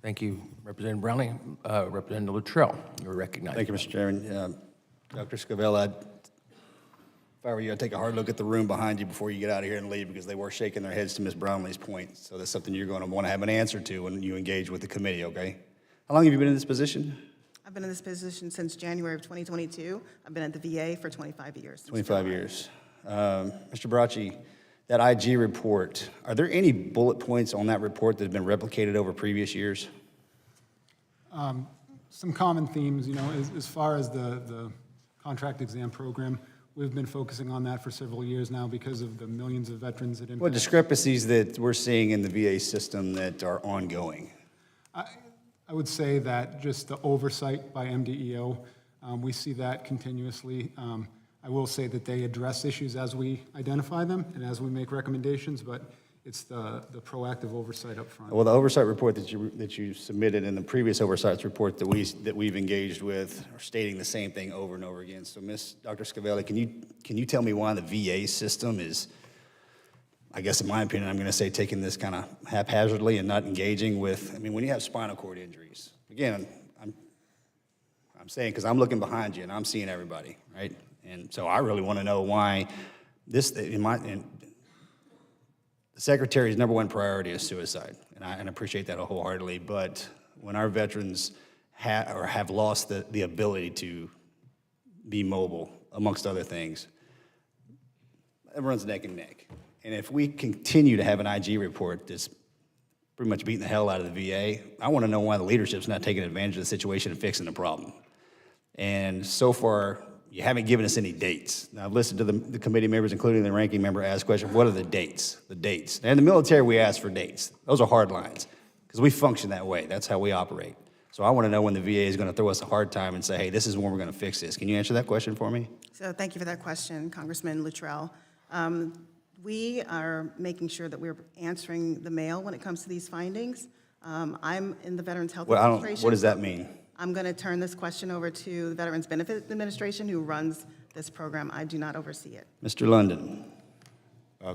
[SPEAKER 4] Thank you, Representative Brownlee. Representative Luttrell, you're recognized.
[SPEAKER 11] Thank you, Mr. Chairman. Dr. Scavella, if I were you, I'd take a hard look at the room behind you before you get out of here and leave, because they were shaking their heads to Ms. Brownlee's point. So that's something you're going to want to have an answer to when you engage with the committee, okay? How long have you been in this position?
[SPEAKER 6] I've been in this position since January of 2022. I've been at the VA for 25 years.
[SPEAKER 11] 25 years. Mr. Bracci, that IG report, are there any bullet points on that report that have been replicated over previous years?
[SPEAKER 7] Some common themes, you know, as far as the contract exam program, we've been focusing on that for several years now because of the millions of veterans that impact.
[SPEAKER 11] What discrepancies that we're seeing in the VA system that are ongoing?
[SPEAKER 7] I would say that just the oversight by MDEO, we see that continuously. I will say that they address issues as we identify them and as we make recommendations, but it's the proactive oversight up front.
[SPEAKER 11] Well, the oversight report that you submitted and the previous oversight report that we've engaged with are stating the same thing over and over again. So, Dr. Scavelli, can you tell me why the VA system is, I guess in my opinion, I'm going to say taking this kind of haphazardly and not engaging with, I mean, when you have spinal cord injuries, again, I'm saying because I'm looking behind you and I'm seeing everybody, right? And so I really want to know why this, the Secretary's number one priority is suicide, and I appreciate that wholeheartedly, but when our veterans have lost the ability to be mobile, amongst other things, it runs neck and neck. And if we continue to have an IG report that's pretty much beating the hell out of the VA, I want to know why the leadership's not taking advantage of the situation and fixing the problem. And so far, you haven't given us any dates. Now, I've listened to the committee members, including the ranking member, ask questions. What are the dates? The dates. And in the military, we ask for dates. Those are hard lines because we function that way. That's how we operate. So I want to know when the VA is going to throw us a hard time and say, hey, this is when we're going to fix this. Can you answer that question for me?
[SPEAKER 6] So thank you for that question, Congressman Luttrell. We are making sure that we're answering the mail when it comes to these findings. I'm in the Veterans Health Administration.
[SPEAKER 11] What does that mean?
[SPEAKER 6] I'm going to turn this question over to the Veterans Benefits Administration, who runs this program. I do not oversee it.
[SPEAKER 11] Mr. London.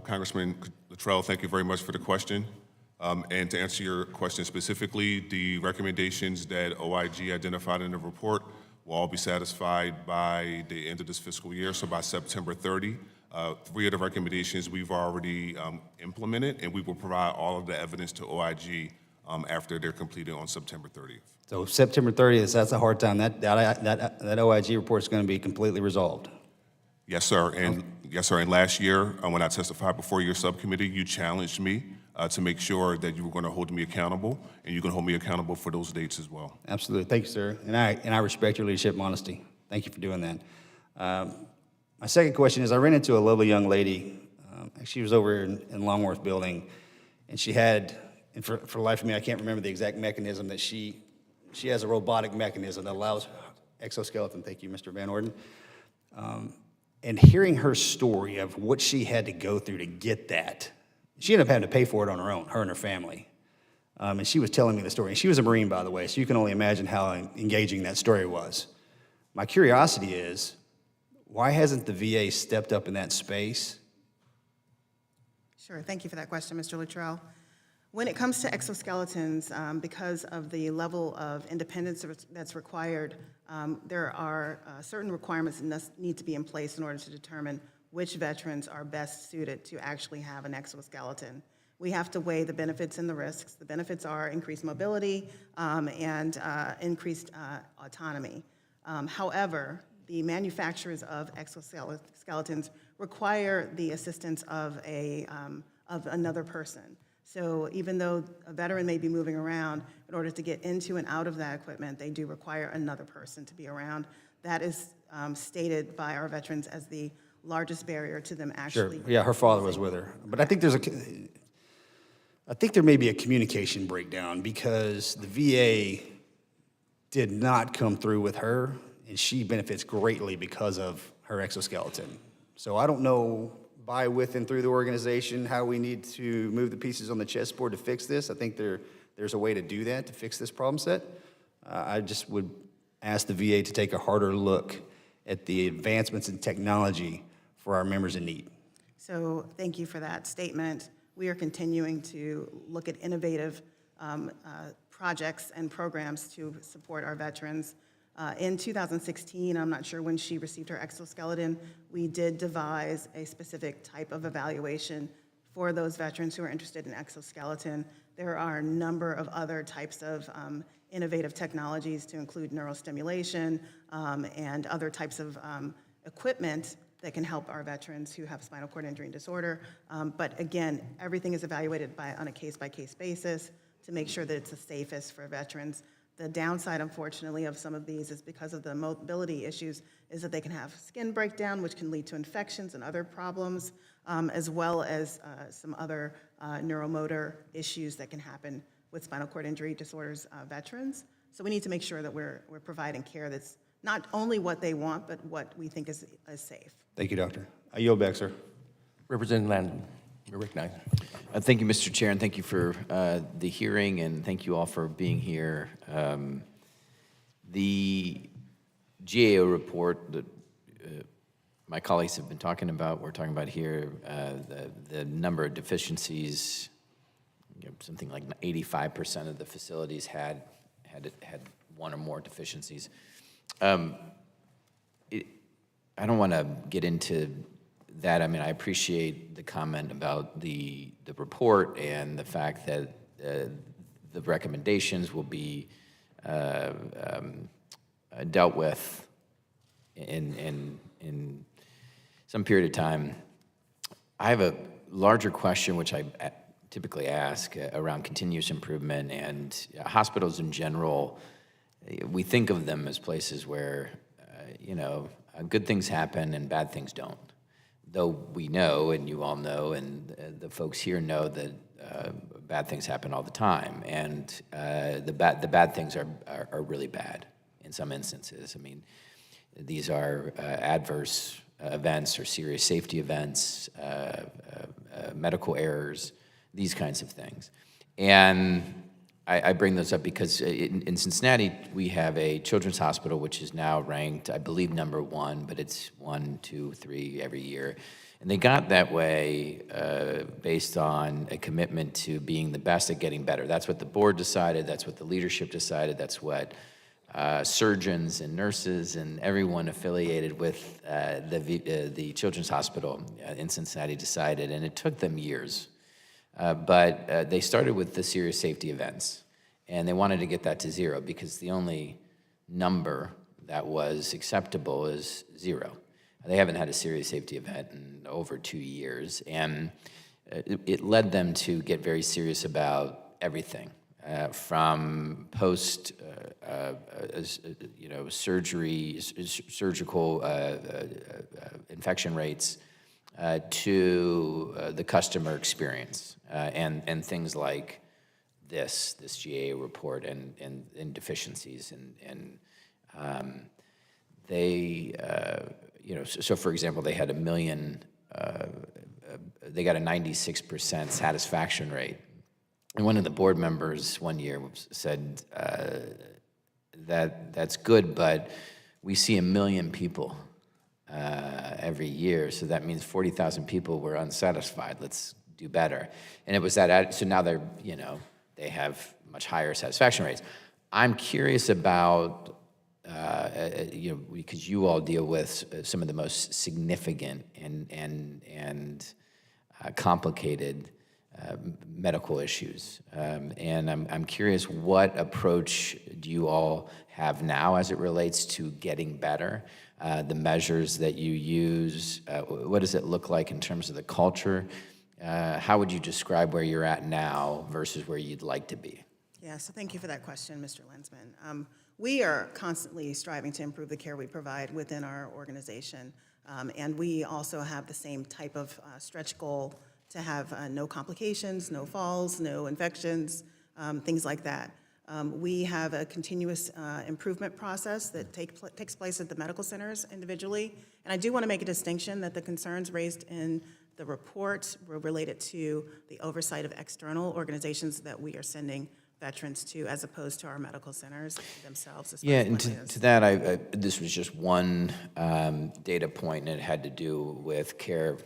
[SPEAKER 8] Congressman Luttrell, thank you very much for the question. And to answer your question specifically, the recommendations that OIG identified in the report will all be satisfied by the end of this fiscal year, so by September 30. 3 of the recommendations we've already implemented, and we will provide all of the evidence to OIG after they're completed on September 30th.
[SPEAKER 11] So September 30th, that's a hard time. That OIG report is going to be completely resolved.
[SPEAKER 8] Yes, sir. And yes, sir. And last year, when I testified before your subcommittee, you challenged me to make sure that you were going to hold me accountable, and you can hold me accountable for those dates as well.
[SPEAKER 11] Absolutely. Thank you, sir. And I respect your leadership and honesty. Thank you for doing that. My second question is, I ran into a lovely young lady. She was over in Longworth Building, and she had, and for the life of me, I can't remember the exact mechanism that she has a robotic mechanism that allows exoskeleton. Thank you, Mr. Van Orden. And hearing her story of what she had to go through to get that, she ended up having to pay for it on her own, her and her family. And she was telling me the story. And she was a Marine, by the way, so you can only imagine how engaging that story was. My curiosity is, why hasn't the VA stepped up in that space?
[SPEAKER 6] Sure. Thank you for that question, Mr. Luttrell. When it comes to exoskeletons, because of the level of independence that's required, there are certain requirements that need to be in place in order to determine which veterans are best suited to actually have an exoskeleton. We have to weigh the benefits and the risks. The benefits are increased mobility and increased autonomy. However, the manufacturers of exoskeletons require the assistance of another person. So even though a veteran may be moving around, in order to get into and out of that equipment, they do require another person to be around. That is stated by our veterans as the largest barrier to them
[SPEAKER 11] Sure,
[SPEAKER 6] actually.
[SPEAKER 11] yeah, her father was with her. But I think there may be a communication breakdown because the VA did not come through with her, and she benefits greatly because of her exoskeleton. So I don't know by, with, and through the organization how we need to move the pieces on the chessboard to fix this. I think there's a way to do that, to fix this problem set. I just would ask the VA to take a harder look at the advancements in technology for our members in need.
[SPEAKER 6] So thank you for that statement. We are continuing to look at innovative projects and programs to support our veterans. In 2016, I'm not sure when she received her exoskeleton, we did devise a specific type of evaluation for those veterans who are interested in exoskeleton. There are a number of other types of innovative technologies to include neurostimulation and other types of equipment that can help our veterans who have spinal cord injury and disorder. But again, everything is evaluated on a case-by-case basis to make sure that it's the safest for veterans. The downside, unfortunately, of some of these is because of the mobility issues, is that they can have skin breakdown, which can lead to infections and other problems, as well as some other neuromotor issues that can happen with spinal cord injury disorders veterans. So we need to make sure that we're providing care that's not only what they want, but what we think is safe.
[SPEAKER 11] Thank you, Doctor. I yield back, sir.
[SPEAKER 4] Representative Landon, you're recognized.
[SPEAKER 12] Thank you, Mr. Chair, and thank you for the hearing, and thank you all for being here. The GAO report that my colleagues have been talking about, we're talking about here, the number of deficiencies, something like 85% of the facilities had one or more deficiencies. I don't want to get into that. I mean, I appreciate the comment about the report and the fact that the recommendations will be dealt with in some period of time. I have a larger question, which I typically ask around continuous improvement and hospitals in general. We think of them as places where, good things happen and bad things don't. Though we know, and you all know, and the folks here know that bad things happen all the time, and the bad things are really bad in some instances. I mean, these are adverse events or serious safety events, medical errors, these kinds of things. And I bring those up because in Cincinnati, we have a children's hospital, which is now ranked, I believe, #1, but it's 1, 2, 3 every year. And they got that way based on a commitment to being the best at getting better. That's what the board decided. That's what the leadership decided. That's what surgeons and nurses and everyone affiliated with the children's hospital in Cincinnati decided. And it took them years. But they started with the serious safety events, and they wanted to get that to 0 because the only number that was acceptable is 0. They haven't had a serious safety event in over 2 years, and it led them to get very serious about everything, from post surgical infection rates to the customer experience and things like this GAO report and deficiencies and they so for example they had they got a 96% satisfaction rate, and one of the board members one year said that's good, but we see 1 million people every year, so that means 40,000 people were unsatisfied. Let's do better. And it was that, so now they're, you know, they have much higher satisfaction rates. I'm curious about, you know, because you all deal with some of the most significant and complicated medical issues. And I'm curious, what approach do you all have now as it relates to getting better? The measures that you use, what does it look like in terms of the culture? How would you describe where you're at now versus where you'd like to be?
[SPEAKER 6] Yeah, so thank you for that question, Mr. Lensman. We are constantly striving to improve the care we provide within our organization. And we also have the same type of stretch goal to have no complications, no falls, no infections, things like that. We have a continuous improvement process that takes place at the medical centers individually. And I do want to make a distinction that the concerns raised in the report were related to the oversight of external organizations that we are sending veterans to, as opposed to our medical centers themselves.
[SPEAKER 12] Yeah, and to that, this was just one data point, and it had to do with care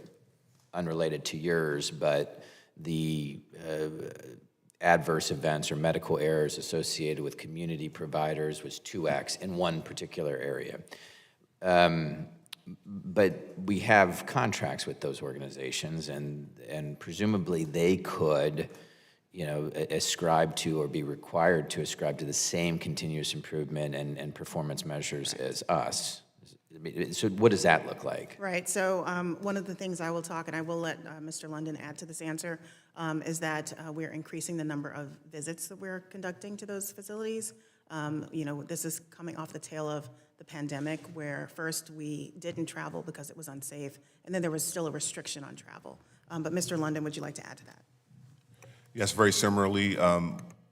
[SPEAKER 12] unrelated to yours, but the adverse events or medical errors associated with community providers was 2x in one particular area. But we have contracts with those organizations, and presumably they could, you know, ascribe to or be required to ascribe to the same continuous improvement and performance measures as us. So what does that look like?
[SPEAKER 6] Right, so one of the things I will talk, and I will let Mr. London add to this answer, is that we're increasing the number of visits that we're conducting to those facilities. You know, this is coming off the tail of the pandemic, where first we didn't travel because it was unsafe, and then there was still a restriction on travel. But Mr. London, would you like to add to that?
[SPEAKER 8] Yes, very similarly,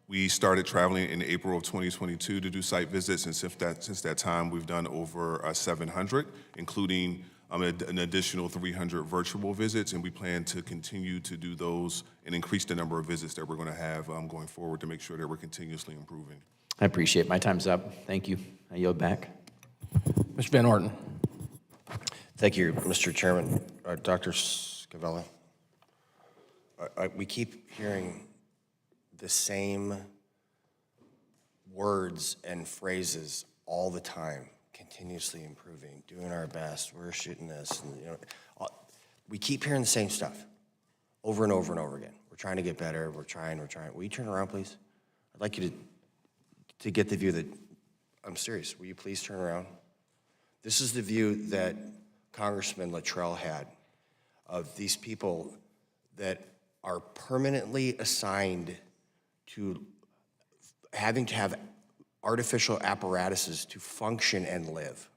[SPEAKER 8] we started traveling in April of 2022 to do site visits, and since that time, we've done over 700, including an additional 300 virtual visits, and we plan to continue to do those and increase the number of visits that we're going to have going forward to make sure that we're continuously improving.
[SPEAKER 12] I appreciate it. My time's up. Thank you. I yield back.
[SPEAKER 4] Mr. Van Orten.
[SPEAKER 13] Thank you, Mr. Chairman. Dr. Scavella, we keep hearing the same words and phrases all the time: continuously improving, doing our best, we're shooting this. And, you know, we keep hearing the same stuff over and over and over again. We're trying to get better, we're trying. Will you turn around, please? I'd like you to get the view that, I'm serious, will you please turn around? This is the view that Congressman Luttrell had of these people that are permanently assigned to having to have artificial apparatuses to function and live.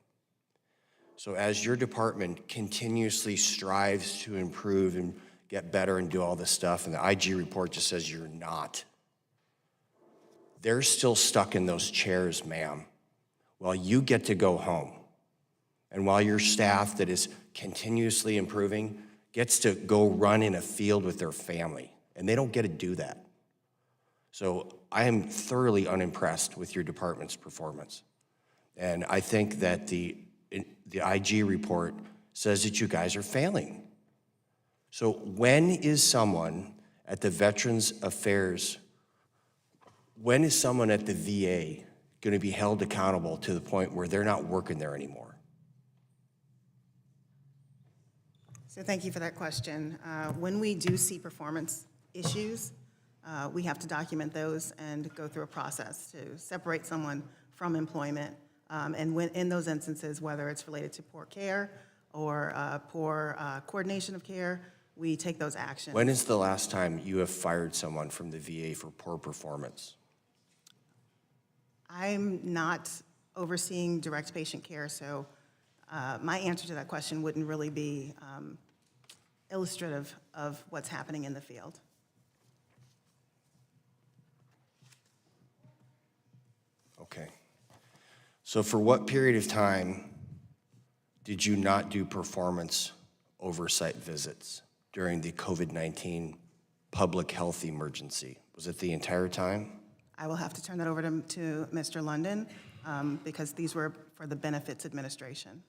[SPEAKER 13] So as your department continuously strives to improve and get better and do all this stuff, and the IG report just says you're not, they're still stuck in those chairs, ma'am, while you get to go home. And while your staff that is continuously improving gets to go run in a field with their family, and they don't get to do that. So I am thoroughly unimpressed with your department's performance. And I think that the IG report says that you guys are failing. So when is someone at the Veterans Affairs, when is someone at the VA going to be held accountable to the point where they're not working there anymore?
[SPEAKER 6] So thank you for that question. When we do see performance issues, we have to document those and go through a process to separate someone from employment. And when in those instances, whether it's related to poor care or poor coordination of care, we take those actions.
[SPEAKER 13] When is the last time you have fired someone from the VA for poor performance?
[SPEAKER 6] I'm not overseeing direct patient care, so my answer to that question wouldn't really be illustrative of what's happening in the field.
[SPEAKER 13] Okay. So for what period of time did you not do performance oversight visits during the COVID-19 public health emergency? Was it the entire time?
[SPEAKER 6] I will have to turn that over to Mr. London because these were for the Benefits Administration.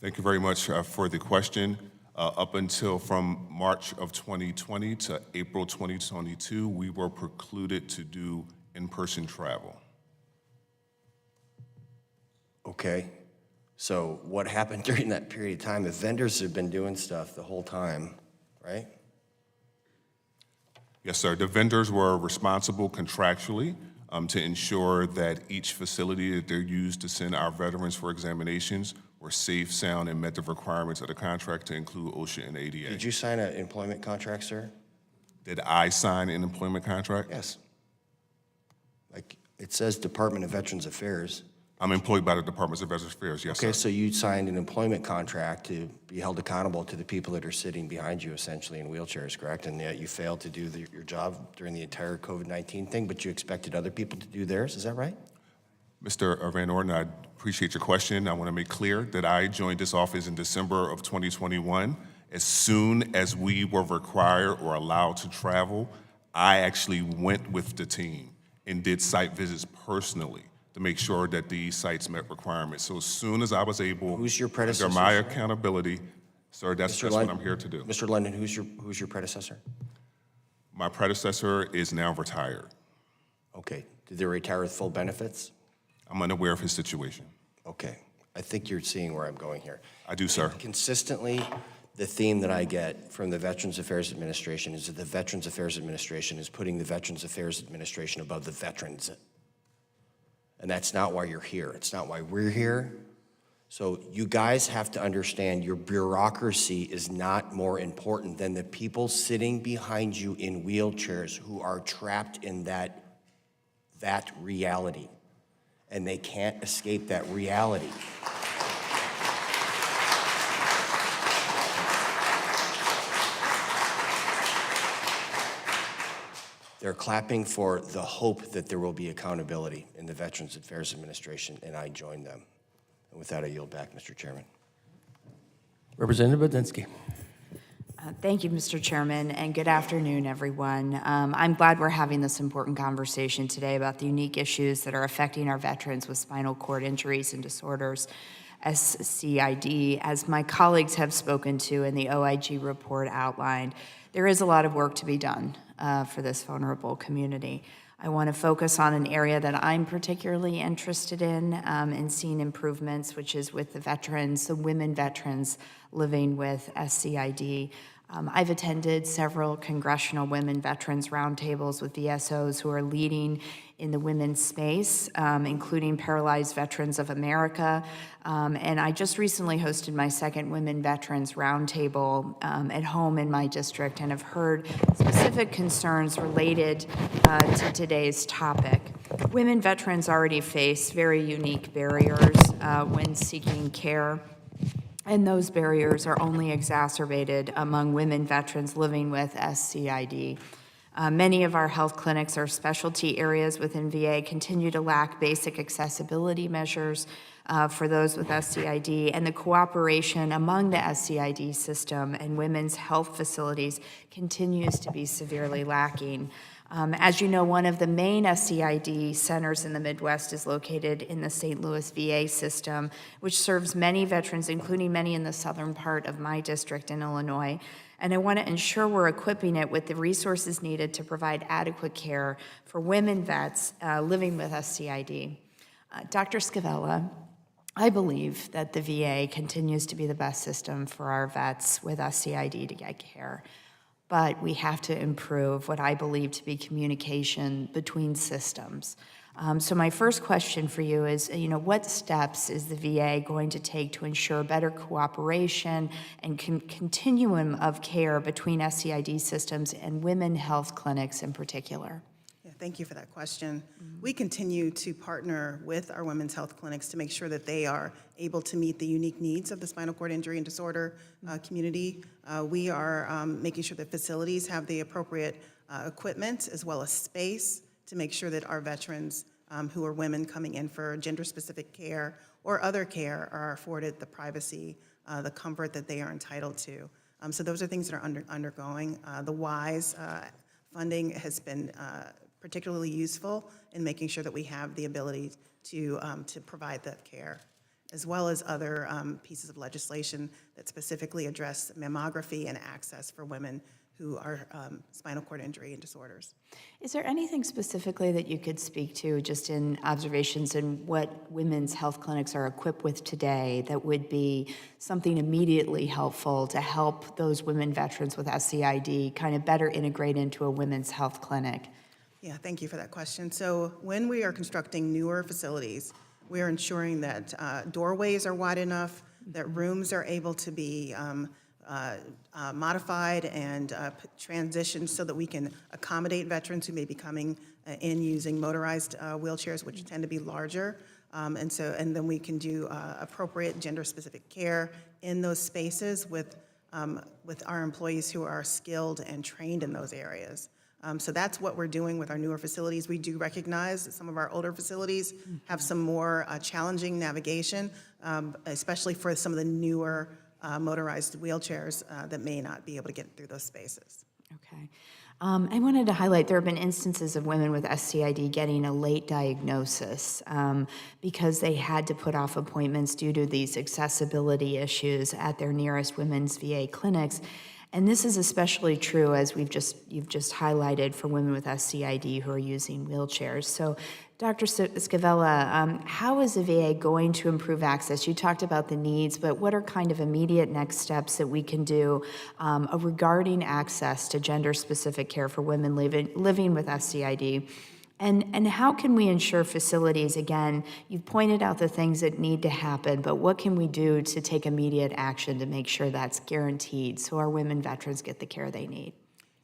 [SPEAKER 8] Thank you very much for the question. Up until from March of 2020 to April 2022, we were precluded to do in-person travel.
[SPEAKER 13] Okay, so what happened during that period of time? The vendors have been doing stuff the whole time, right?
[SPEAKER 8] Yes, sir. The vendors were responsible contractually to ensure that each facility that they're used to send our veterans for examinations were safe, sound, and met the requirements of the contract to include OSHA and ADA.
[SPEAKER 13] Did you sign an employment contract, sir?
[SPEAKER 8] Did I sign an employment contract?
[SPEAKER 13] Yes. Like, it says Department of Veterans Affairs.
[SPEAKER 8] I'm employed by the Department of Veterans Affairs, yes,
[SPEAKER 13] Okay,
[SPEAKER 8] sir.
[SPEAKER 13] so you signed an employment contract to be held accountable to the people that are sitting behind you essentially in wheelchairs, correct? And yet you failed to do your job during the entire COVID-19 thing, but you expected other people to do theirs, is that right?
[SPEAKER 8] Mr. Van Orden, I appreciate your question. I want to make clear that I joined this office in December of 2021. As soon as we were required or allowed to travel, I actually went with the team and did site visits personally to make sure that these sites met requirements. So as soon as I was able,
[SPEAKER 13] Who's your predecessor,
[SPEAKER 8] under my
[SPEAKER 13] sir?
[SPEAKER 8] accountability, sir, that's what I'm here to do.
[SPEAKER 13] Mr. London, who's your predecessor?
[SPEAKER 8] My predecessor is now retired.
[SPEAKER 13] Okay, did they retire with full benefits?
[SPEAKER 8] I'm unaware of his situation.
[SPEAKER 13] Okay, I think you're seeing where I'm going here.
[SPEAKER 8] I do, sir.
[SPEAKER 13] Consistently, the theme that I get from the Veterans Affairs Administration is that the Veterans Affairs Administration is putting the Veterans Affairs Administration above the veterans. And that's not why you're here. It's not why we're here. So you guys have to understand your bureaucracy is not more important than the people sitting behind you in wheelchairs who are trapped in that reality. And they can't escape that reality. They're clapping for the hope that there will be accountability in the Veterans Affairs Administration, and I join them. And with that, I yield back, Mr. Chairman.
[SPEAKER 4] Representative Budzinski.
[SPEAKER 14] Thank you, Mr. Chairman, and good afternoon, everyone. I'm glad we're having this important conversation today about the unique issues that are affecting our veterans with spinal cord injuries and disorders, SCID. As my colleagues have spoken to and the OIG report outlined, there is a lot of work to be done for this vulnerable community. I want to focus on an area that I'm particularly interested in seeing improvements, which is with the veterans, the women veterans living with SCID. I've attended several congressional women veterans roundtables with VSOs who are leading in the women's space, including Paralyzed Veterans of America. And I just recently hosted my second Women Veterans Roundtable at home in my district and have heard specific concerns related to today's topic. Women veterans already face very unique barriers when seeking care. And those barriers are only exacerbated among women veterans living with SCID. Many of our health clinics or specialty areas within VA continue to lack basic accessibility measures for those with SCID, and the cooperation among the SCID system and women's health facilities continues to be severely lacking. As you know, one of the main SCID centers in the Midwest is located in the St. Louis VA system, which serves many veterans, including many in the southern part of my district in Illinois. And I want to ensure we're equipping it with the resources needed to provide adequate care for women vets living with SCID. Dr. Scavella, I believe that the VA continues to be the best system for our vets with SCID to get care. But we have to improve what I believe to be communication between systems. So my first question for you is, what steps is the VA going to take to ensure better cooperation and continuum of care between SCID systems and women health clinics in particular?
[SPEAKER 6] Yeah, thank you for that question. We continue to partner with our women's health clinics to make sure that they are able to meet the unique needs of the spinal cord injury and disorder community. We are making sure that facilities have the appropriate equipment as well as space to make sure that our veterans who are women coming in for gender-specific care or other care are afforded the privacy, the comfort that they are entitled to. So those are things that are undergoing. The WISE funding has been particularly useful in making sure that we have the ability to provide that care. as well as other pieces of legislation that specifically address mammography and access for women who are spinal cord injury and disorders.
[SPEAKER 14] Is there anything specifically that you could speak to, just in observations in what women's health clinics are equipped with today, that would be something immediately helpful to help those women veterans with SCID kind of better integrate into a women's health clinic?
[SPEAKER 6] Yeah, thank you for that question. So when we are constructing newer facilities, we are ensuring that doorways are wide enough, that rooms are able to be modified and transitioned so that we can accommodate veterans who may be coming in using motorized wheelchairs, which tend to be larger. And then we can do appropriate gender-specific care in those spaces with our employees who are skilled and trained in those areas. So that's what we're doing with our newer facilities. We do recognize that some of our older facilities have some more challenging navigation, especially for some of the newer motorized wheelchairs that may not be able to get through those spaces.
[SPEAKER 14] Okay. I wanted to highlight there have been instances of women with SCID getting a late diagnosis because they had to put off appointments due to these accessibility issues at their nearest women's VA clinics. And this is especially true, as you've just highlighted, for women with SCID who are using wheelchairs. So, Dr. Scavella, how is the VA going to improve access? You talked about the needs, but what are kind of immediate next steps that we can do regarding access to gender-specific care for women living with SCID? And how can we ensure facilities, again, you've pointed out the things that need to happen, but what can we do to take immediate action to make sure that's guaranteed so our women veterans get the care they need?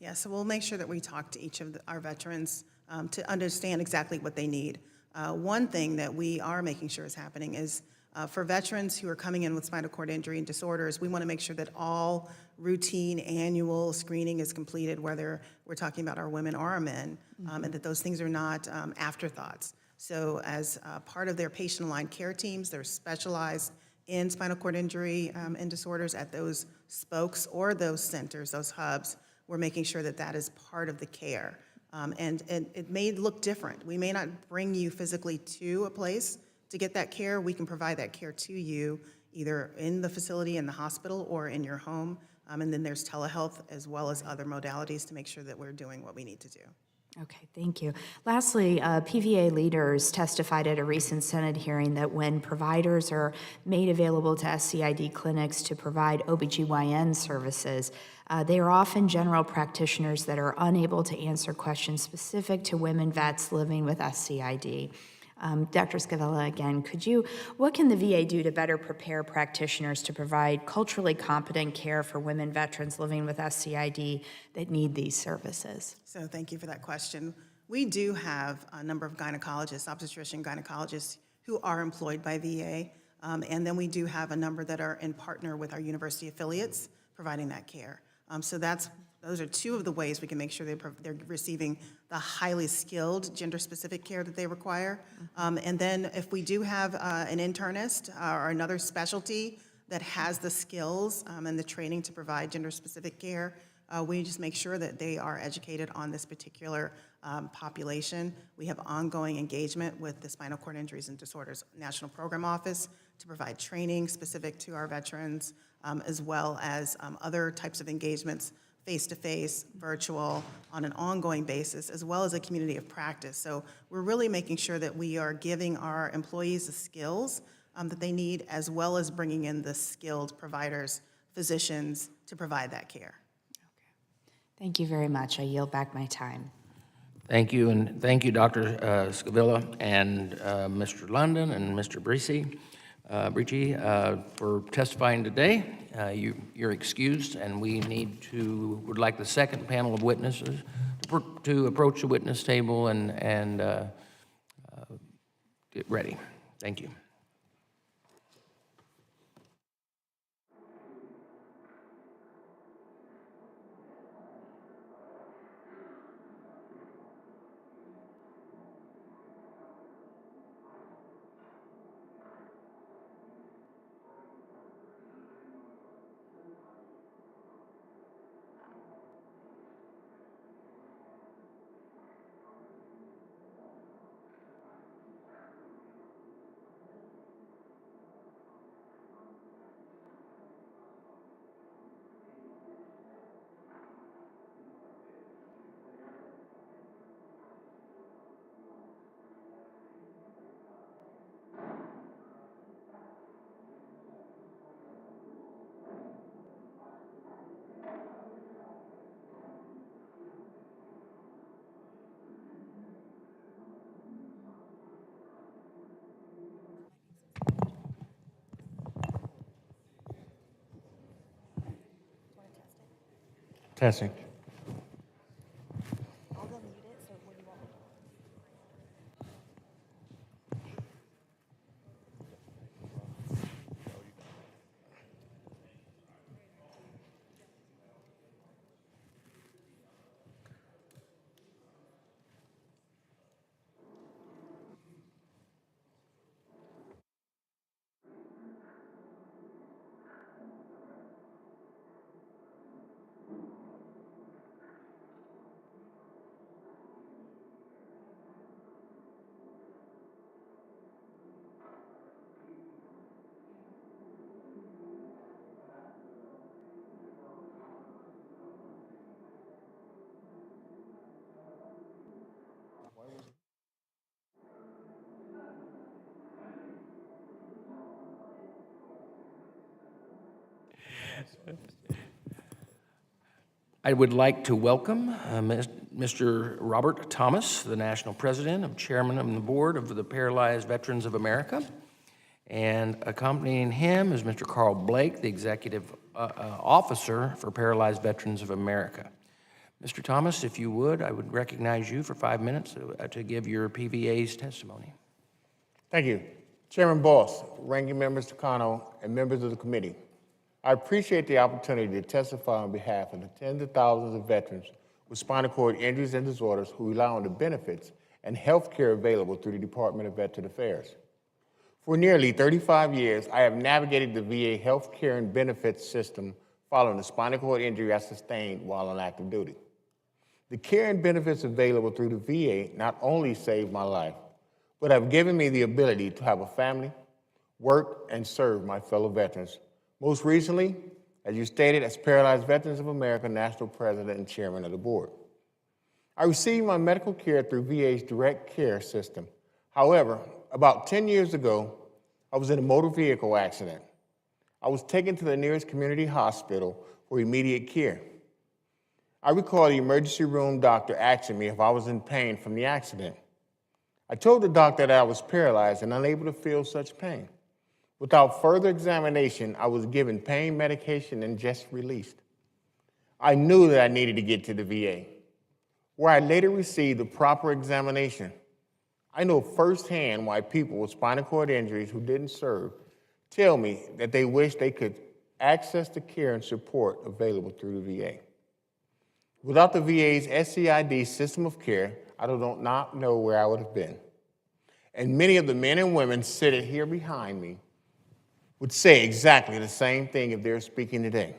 [SPEAKER 6] Yeah, so we'll make sure that we talk to each of our veterans to understand exactly what they need. One thing that we are making sure is happening is for veterans who are coming in with spinal cord injury and disorders, we want to make sure that all routine annual screening is completed, whether we're talking about our women or our men, and that those things are not afterthoughts. So as part of their patient-aligned care teams, they're specialized in spinal cord injury and disorders at those spokes or those centers, those hubs. We're making sure that that is part of the care. And it may look different. We may not bring you physically to a place to get that care. We can provide that care to you either in the facility, in the hospital, or in your home. And then there's telehealth as well as other modalities to make sure that we're doing what we need to do.
[SPEAKER 14] Okay, thank you. Lastly, PVA leaders testified at a recent Senate hearing that when providers are made available to SCID clinics to provide OBGYN services, they are often general practitioners that are unable to answer questions specific to women vets living with SCID. Dr. Scavella, again, what can the VA do to better prepare practitioners to provide culturally competent care for women veterans living with SCID that need these services?
[SPEAKER 6] So thank you for that question. We do have a number of gynecologists, obstetrician gynecologists, who are employed by VA, and then we do have a number that are in partner with our university affiliates providing that care. So those are two of the ways we can make sure they're receiving the highly skilled gender-specific care that they require. And then if we do have an internist or another specialty that has the skills and the training to provide gender-specific care, we just make sure that they are educated on this particular population. We have ongoing engagement with the Spinal Cord Injuries and Disorders National Program Office to provide training specific to our veterans, as well as other types of engagements, face-to-face, virtual, on an ongoing basis, as well as a community of practice. So we're really making sure that we are giving our employees the skills that they need, as well as bringing in the skilled providers, physicians, to provide that care.
[SPEAKER 14] Thank you very much. I yield back my time.
[SPEAKER 4] Thank you, and thank you, Dr. Scavilla and Mr. London and Mr. Brici, for testifying today. You're excused, and would like the second panel of witnesses to approach the witness table and get ready. Thank you.
[SPEAKER 15] Testing.
[SPEAKER 1] I'll go mute it, so what do you want?
[SPEAKER 4] I would like to welcome Mr. Robert Thomas, the National President and Chairman of the Board of the Paralyzed Veterans of America. And accompanying him is Mr. Carl Blake, the Executive Officer for Paralyzed Veterans of America. Mr. Thomas, if you would, I would recognize you for 5 minutes to give your PVA's testimony.
[SPEAKER 15] Thank you. Chairman Boss, ranking members Takano, and members of the committee. I appreciate the opportunity to testify on behalf of the tens of thousands of veterans with spinal cord injuries and disorders who rely on the benefits and health care available through the Department of Veteran Affairs. For nearly 35 years, I have navigated the VA health care and benefits system following the spinal cord injury I sustained while on active duty. The care and benefits available through the VA not only saved my life, but have given me the ability to have a family, work, and serve my fellow veterans. Most recently, as you stated, as Paralyzed Veterans of America National President and Chairman of the Board. I received my medical care through VA's direct care system. However, about 10 years ago, I was in a motor vehicle accident. I was taken to the nearest community hospital for immediate care. I recall the emergency room doctor asking me if I was in pain from the accident. I told the doctor that I was paralyzed and unable to feel such pain. Without further examination, I was given pain medication and just released. I knew that I needed to get to the VA, where I later received the proper examination. I know firsthand why people with spinal cord injuries who didn't serve tell me that they wish they could access the care and support available through the VA. Without the VA's SCID system of care, I do not know where I would have been. And many of the men and women sitting here behind me would say exactly the same thing if they're speaking today.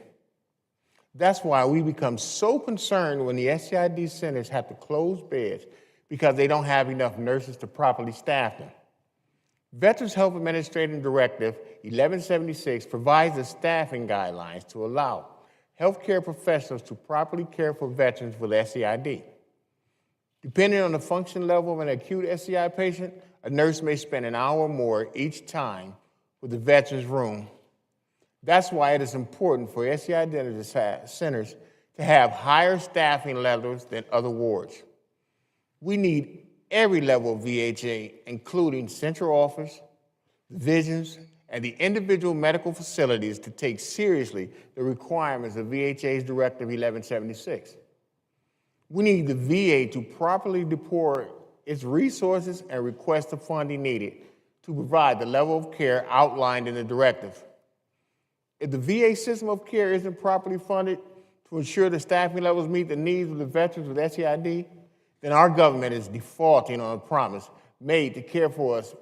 [SPEAKER 15] That's why we become so concerned when the SCID centers have to close beds because they don't have enough nurses to properly staff them. Veterans Health Administrative Directive 1176 provides the staffing guidelines to allow healthcare professionals to properly care for veterans with SCID. Depending on the function level of an acute SCI patient, a nurse may spend an hour or more each time with the veteran's room. That's why it is important for SCI centers to have higher staffing levels than other wards. We need every level of VHA, including central office, divisions, and the individual medical facilities to take seriously the requirements of VHA's Directive 1176. We need the VA to properly deploy its resources and request the funding needed to provide the level of care outlined in the directive. If the VA system of care isn't properly funded to ensure the staffing levels meet the needs of the veterans with SCID, then our government is defaulting on a promise made to care for us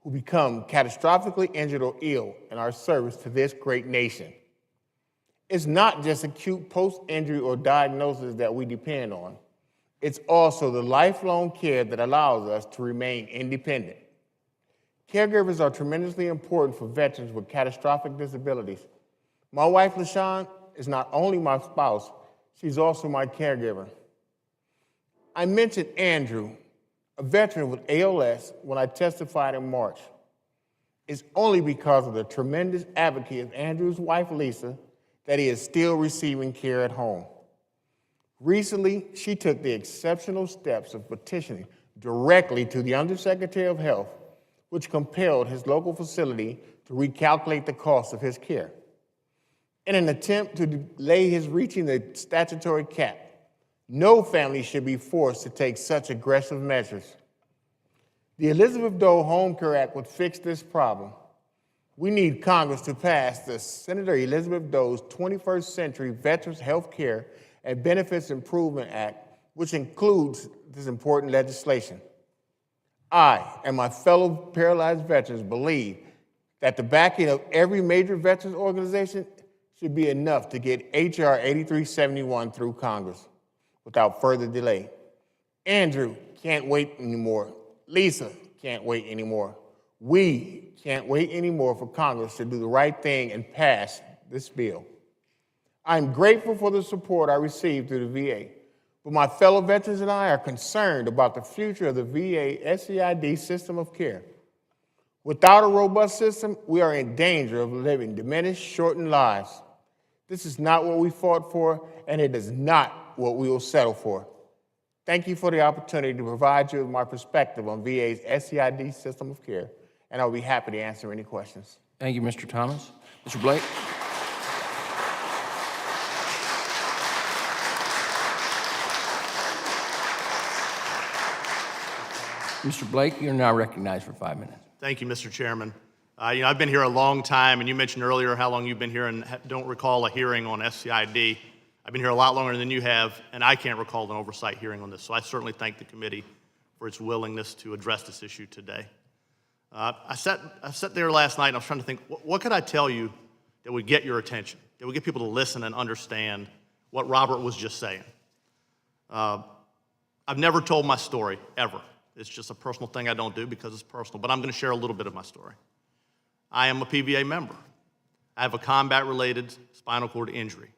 [SPEAKER 15] who become catastrophically injured or ill in our service to this great nation. It's not just acute post-injury or diagnosis that we depend on. It's also the lifelong care that allows us to remain independent. Caregivers are tremendously important for veterans with catastrophic disabilities. My wife, LaShawn, is not only my spouse, she's also my caregiver. I mentioned Andrew, a veteran with ALS, when I testified in March. It's only because of the tremendous advocacy of Andrew's wife, Lisa, that he is still receiving care at home. Recently, she took the exceptional steps of petitioning directly to the Undersecretary of Health, which compelled his local facility to recalculate the cost of his care. in an attempt to delay his reaching the statutory cap. No family should be forced to take such aggressive measures. The Elizabeth Dole Home Care Act would fix this problem. We need Congress to pass the Senator Elizabeth Dole's 21st Century Veterans Health Care and Benefits Improvement Act, which includes this important legislation. I and my fellow paralyzed veterans believe that the backing of every major veterans organization should be enough to get H.R. 8371 through Congress without further delay. Andrew can't wait anymore. Lisa can't wait anymore. We can't wait anymore for Congress to do the right thing and pass this bill. I'm grateful for the support I received through the VA, but my fellow veterans and I are concerned about the future of the VA SCID system of care. Without a robust system, we are in danger of living diminished, shortened lives. This is not what we fought for, and it is not what we will settle for. Thank you for the opportunity to provide you with my perspective on VA's SCID system of care, and I'll be happy to answer any questions.
[SPEAKER 4] Thank you, Mr. Thomas. Mr. Blake? Mr. Blake, you're now recognized for 5 minutes.
[SPEAKER 16] Thank you, Mr. Chairman. I've been here a long time, and you mentioned earlier how long you've been here and don't recall a hearing on SCID. I've been here a lot longer than you have, and I can't recall an oversight hearing on this, so I certainly thank the committee for its willingness to address this issue today. I sat there last night, and I was trying to think, what could I tell you that would get your attention, that would get people to listen and understand what Robert was just saying? I've never told my story, ever. It's just a personal thing I don't do because it's personal, but I'm going to share a little bit of my story. I am a PVA member. I have a combat-related spinal cord injury.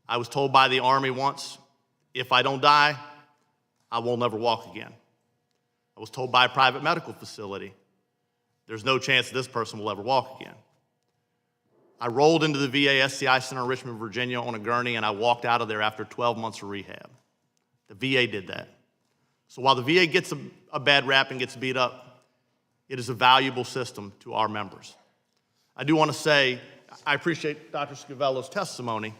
[SPEAKER 16] I was told by the Army once, if I don't die, I will never walk again. I was told by a private medical facility, there's no chance this person will ever walk again. I rolled into the VA SCI Center in Richmond, Virginia on a gurney, and I walked out of there after 12 months of rehab. The VA did that. So while the VA gets a bad rap and gets beat up, it is a valuable system to our members. I do want to say, I appreciate Dr. Scavello's testimony.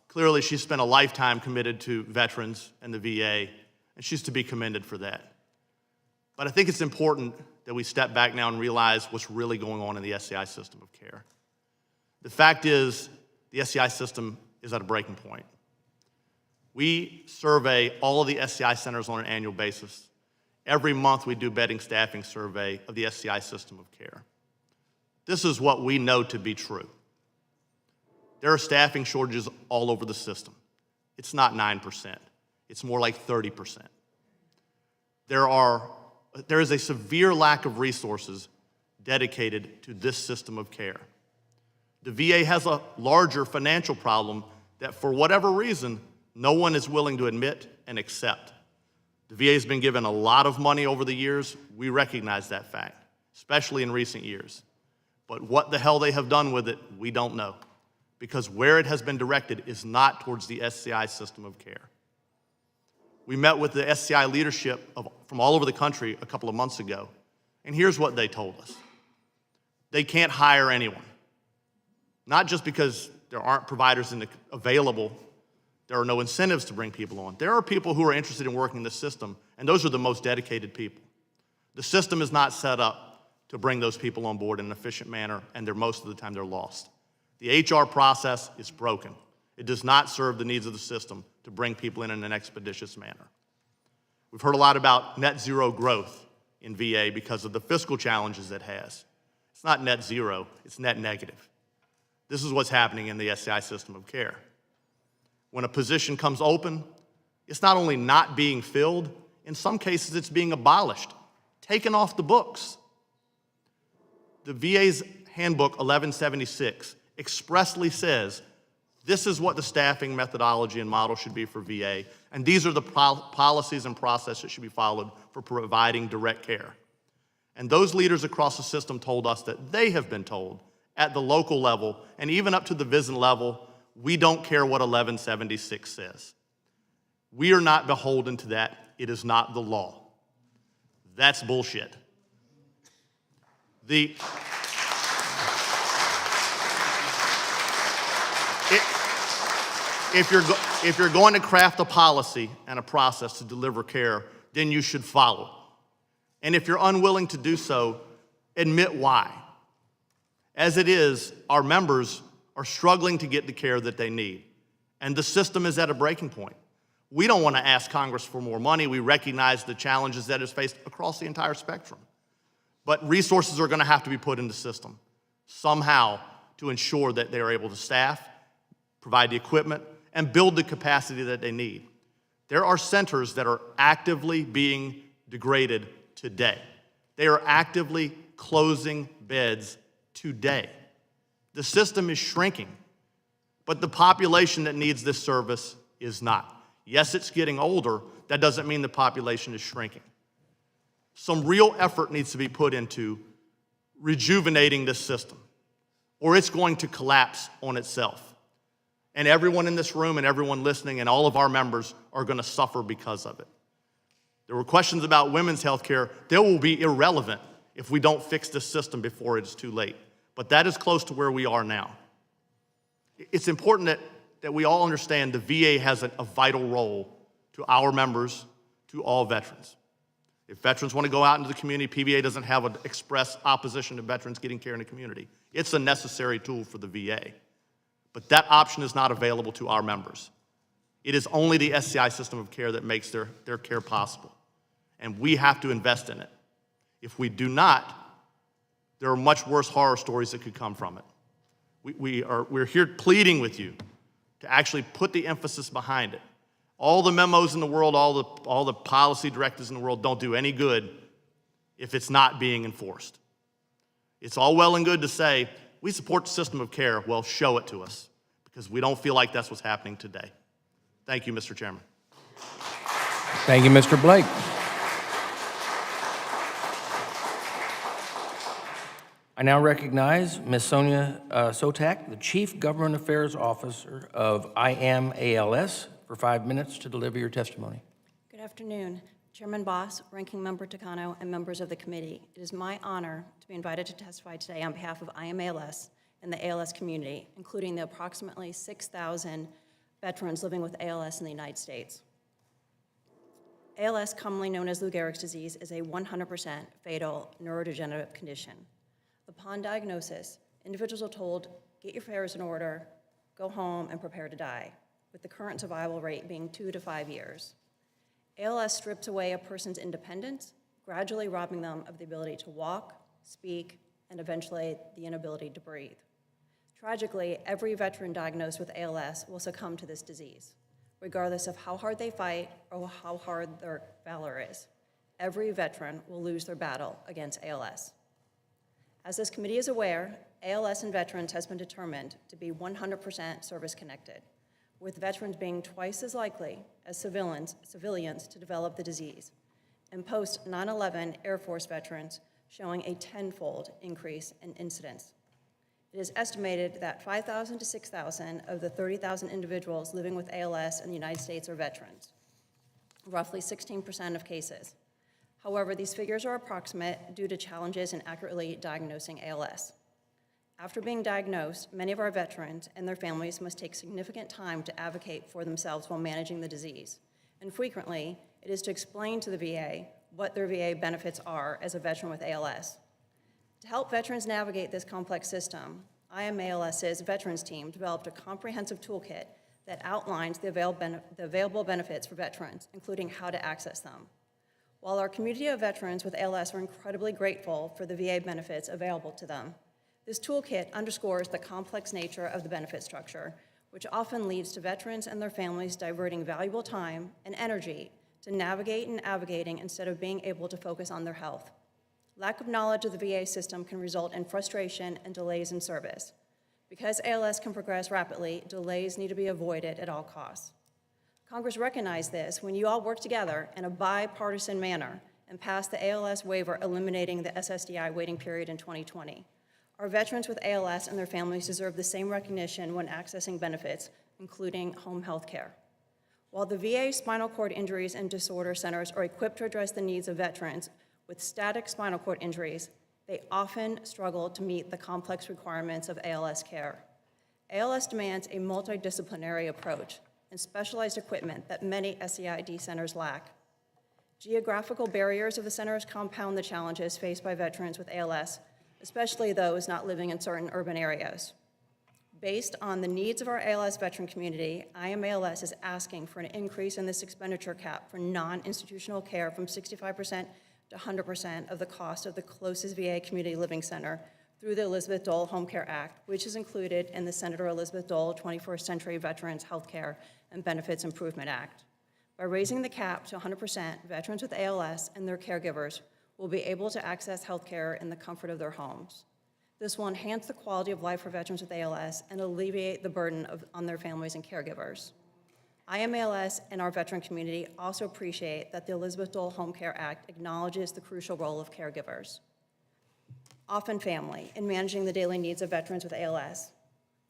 [SPEAKER 16] Clearly, she's spent a lifetime committed to veterans and the VA, and she's to be commended for that. But I think it's important that we step back now and realize what's really going on in the SCI system of care. The fact is, the SCI system is at a breaking point. We survey all of the SCI centers on an annual basis. Every month we do bedding staffing survey of the SCI system of care. This is what we know to be true. There are staffing shortages all over the system. It's not 9%. It's more like 30%. There is a severe lack of resources dedicated to this system of care. The VA has a larger financial problem that, for whatever reason, no one is willing to admit and accept. The VA has been given a lot of money over the years. We recognize that fact, especially in recent years. But what the hell they have done with it, we don't know, because where it has been directed is not towards the SCI system of care. We met with the SCI leadership from all over the country a couple of months ago, and here's what they told us. They can't hire anyone, not just because there aren't providers available. There are no incentives to bring people on. There are people who are interested in working in the system, and those are the most dedicated people. The system is not set up to bring those people on board in an efficient manner, and most of the time they're lost. The HR process is broken. It does not serve the needs of the system to bring people in an expeditious manner. We've heard a lot about net zero growth in VA because of the fiscal challenges it has. It's not net zero, it's net negative. This is what's happening in the SCI system of care. When a position comes open, it's not only not being filled, in some cases it's being abolished, taken off the books. The VA's handbook 1176 expressly says this is what the staffing methodology and model should be for VA, and these are the policies and processes that should be followed for providing direct care. And those leaders across the system told us that they have been told at the local level and even up to the VISN level, we don't care what 1176 says. We are not beholden to that. It is not the law. That's bullshit. If you're going to craft a policy and a process to deliver care, then you should follow it. And if you're unwilling to do so, admit why. As it is, our members are struggling to get the care that they need, and the system is at a breaking point. We don't want to ask Congress for more money. We recognize the challenges that is faced across the entire spectrum. But resources are going to have to be put in the system somehow to ensure that they are able to staff, provide the equipment, and build the capacity that they need. There are centers that are actively being degraded today. They are actively closing beds today. The system is shrinking, but the population that needs this service is not. Yes, it's getting older. That doesn't mean the population is shrinking. Some real effort needs to be put into rejuvenating this system, or it's going to collapse on itself. And everyone in this room and everyone listening and all of our members are going to suffer because of it. There were questions about women's health care. They will be irrelevant if we don't fix this system before it is too late. But that is close to where we are now. It's important that we all understand the VA has a vital role to our members, to all veterans. If veterans want to go out into the community, PVA doesn't have an express opposition to veterans getting care in the community. It's a necessary tool for the VA. But that option is not available to our members. It is only the SCI system of care that makes their care possible. And we have to invest in it. If we do not, there are much worse horror stories that could come from it. We're here pleading with you to actually put the emphasis behind it. All the memos in the world, all the policy directives in the world don't do any good if it's not being enforced. It's all well and good to say, we support the system of care. Well, show it to us, because we don't feel like that's what's happening today. Thank you, Mr. Chairman.
[SPEAKER 4] Thank you, Mr. Blake. I now recognize Ms. Sonia Sotak, the Chief Government Affairs Officer of IMALS, for 5 minutes to deliver your testimony.
[SPEAKER 17] Good afternoon, Chairman Boss, Ranking Member Takano, and members of the committee. It is my honor to be invited to testify today on behalf of IMALS and the ALS community, including the approximately 6,000 veterans living with ALS in the United States. ALS, commonly known as Lou Gehrig's disease, is a 100% fatal neurodegenerative condition. Upon diagnosis, individuals are told, get your affairs in order, go home, and prepare to die, with the current survival rate being 2 to 5 years. ALS strips away a person's independence, gradually robbing them of the ability to walk, speak, and eventually the inability to breathe. Tragically, every veteran diagnosed with ALS will succumb to this disease, regardless of how hard they fight or how hard their valor is. Every veteran will lose their battle against ALS. As this committee is aware, ALS in veterans has been determined to be 100% service-connected, with veterans being twice as likely as civilians to develop the disease, and post-9/11 Air Force veterans showing a 10-fold increase in incidence. It is estimated that 5,000 to 6,000 of the 30,000 individuals living with ALS in the United States are veterans, roughly 16% of cases. However, these figures are approximate due to challenges in accurately diagnosing ALS. After being diagnosed, many of our veterans and their families must take significant time to advocate for themselves while managing the disease. And frequently, it is to explain to the VA what their VA benefits are as a veteran with ALS. To help veterans navigate this complex system, IMALS's veterans team developed a comprehensive toolkit that outlines the available benefits for veterans, including how to access them. While our community of veterans with ALS are incredibly grateful for the VA benefits available to them, this toolkit underscores the complex nature of the benefit structure, which often leads to veterans and their families diverting valuable time and energy to navigate and advocating instead of being able to focus on their health. Lack of knowledge of the VA system can result in frustration and delays in service. Because ALS can progress rapidly, delays need to be avoided at all costs. Congress recognized this when you all worked together in a bipartisan manner and passed the ALS waiver eliminating the SSDI waiting period in 2020. Our veterans with ALS and their families deserve the same recognition when accessing benefits, including home health care. While the VA Spinal Cord Injuries and Disorder Centers are equipped to address the needs of veterans with static spinal cord injuries, they often struggle to meet the complex requirements of ALS care. ALS demands a multidisciplinary approach and specialized equipment that many SCID centers lack. Geographical barriers of the centers compound the challenges faced by veterans with ALS, especially those not living in certain urban areas. Based on the needs of our ALS veteran community, IMALS is asking for an increase in this expenditure cap for non-institutional care from 65% to 100% of the cost of the closest VA community living center through the Elizabeth Dole Home Care Act, which is included in the Senator Elizabeth Dole 21st Century Veterans Healthcare and Benefits Improvement Act. By raising the cap to 100%, veterans with ALS and their caregivers will be able to access healthcare in the comfort of their homes. This will enhance the quality of life for veterans with ALS and alleviate the burden on their families and caregivers. IMALS and our veteran community also appreciate that the Elizabeth Dole Home Care Act acknowledges the crucial role of caregivers, often family, in managing the daily needs of veterans with ALS.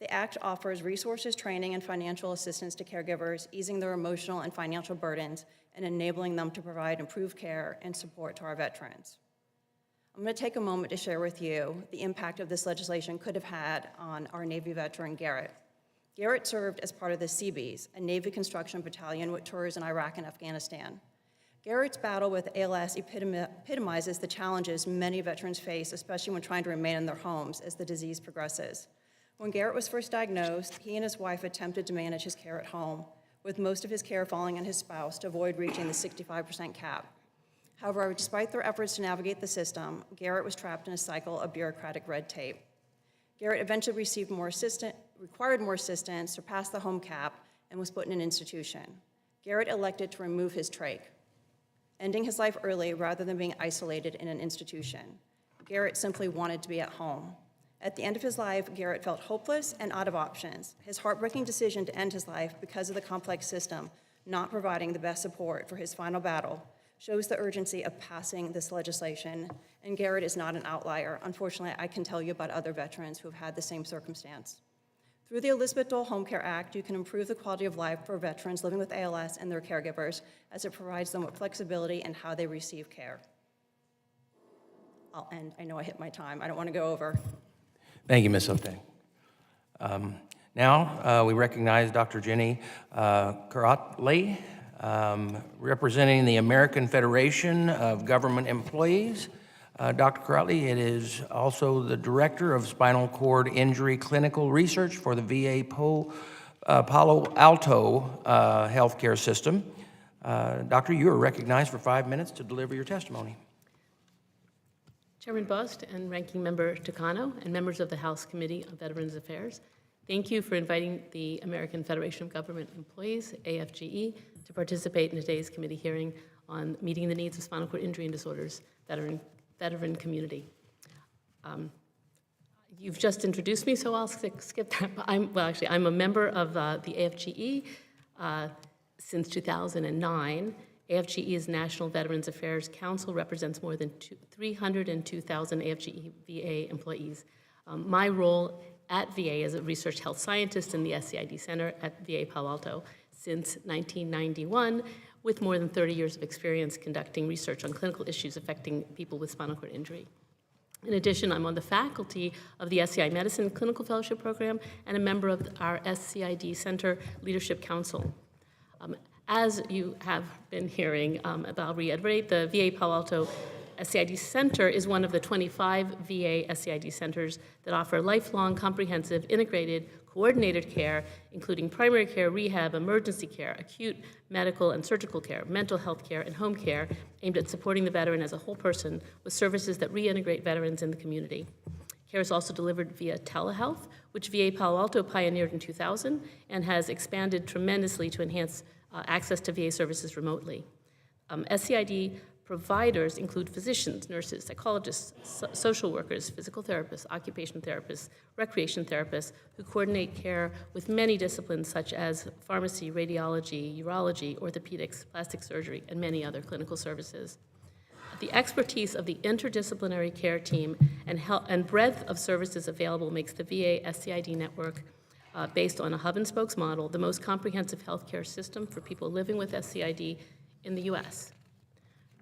[SPEAKER 17] The Act offers resources, training, and financial assistance to caregivers, easing their emotional and financial burdens and enabling them to provide improved care and support to our veterans. I'm going to take a moment to share with you the impact of this legislation could have had on our Navy veteran, Garrett. Garrett served as part of the Seabees, a Navy construction battalion with tours in Iraq and Afghanistan. Garrett's battle with ALS epitomizes the challenges many veterans face, especially when trying to remain in their homes as the disease progresses. When Garrett was first diagnosed, he and his wife attempted to manage his care at home, with most of his care falling on his spouse to avoid reaching the 65% cap. However, despite their efforts to navigate the system, Garrett was trapped in a cycle of bureaucratic red tape. Garrett eventually required more assistance, surpassed the home cap, and was put in an institution. Garrett elected to remove his trach, ending his life early rather than being isolated in an institution. Garrett simply wanted to be at home. At the end of his life, Garrett felt hopeless and out of options. His heartbreaking decision to end his life because of the complex system not providing the best support for his final battle shows the urgency of passing this legislation, and Garrett is not an outlier. Unfortunately, I can tell you about other veterans who have had the same circumstance. Through the Elizabeth Dole Home Care Act, you can improve the quality of life for veterans living with ALS and their caregivers, as it provides them with flexibility in how they receive care. I'll end. I know I hit my time. I don't want to go over.
[SPEAKER 4] Thank you, Ms. Otay. Now we recognize Dr. Jenny Karatley, representing the American Federation of Government Employees. Dr. Karatley, it is also the Director of Spinal Cord Injury Clinical Research for the VA Palo Alto Healthcare System. Doctor, you are recognized for 5 minutes to deliver your testimony.
[SPEAKER 18] Chairman Bost and Ranking Member Takano and members of the House Committee on Veterans Affairs, thank you for inviting the American Federation of Government Employees, AFGE, to participate in today's committee hearing on meeting the needs of spinal cord injury and disorders veteran community. You've just introduced me, so I'll skip that. I'm a member of the AFGE since 2009. AFGE's National Veterans Affairs Council represents more than 302,000 AFGE VA employees. My role at VA as a research health scientist in the SCID Center at VA Palo Alto since 1991, with more than 30 years of experience conducting research on clinical issues affecting people with spinal cord injury. In addition, I'm on the faculty of the SCI Medicine Clinical Fellowship Program and a member of our SCID Center Leadership Council. As you have been hearing, I'll reiterate, the VA Palo Alto SCID Center is one of the 25 VA SCID centers that offer lifelong, comprehensive, integrated, coordinated care, including primary care, rehab, emergency care, acute medical and surgical care, mental health care, and home care, aimed at supporting the veteran as a whole person with services that reintegrate veterans in the community. Care is also delivered via telehealth, which VA Palo Alto pioneered in 2000 and has expanded tremendously to enhance access to VA services remotely. SCID providers include physicians, nurses, psychologists, social workers, physical therapists, occupational therapists, recreation therapists, who coordinate care with many disciplines such as pharmacy, radiology, urology, orthopedics, plastic surgery, and many other clinical services. The expertise of the interdisciplinary care team and breadth of services available makes the VA SCID network based on a hub-and-spokes model, the most comprehensive healthcare system for people living with SCID in the U.S.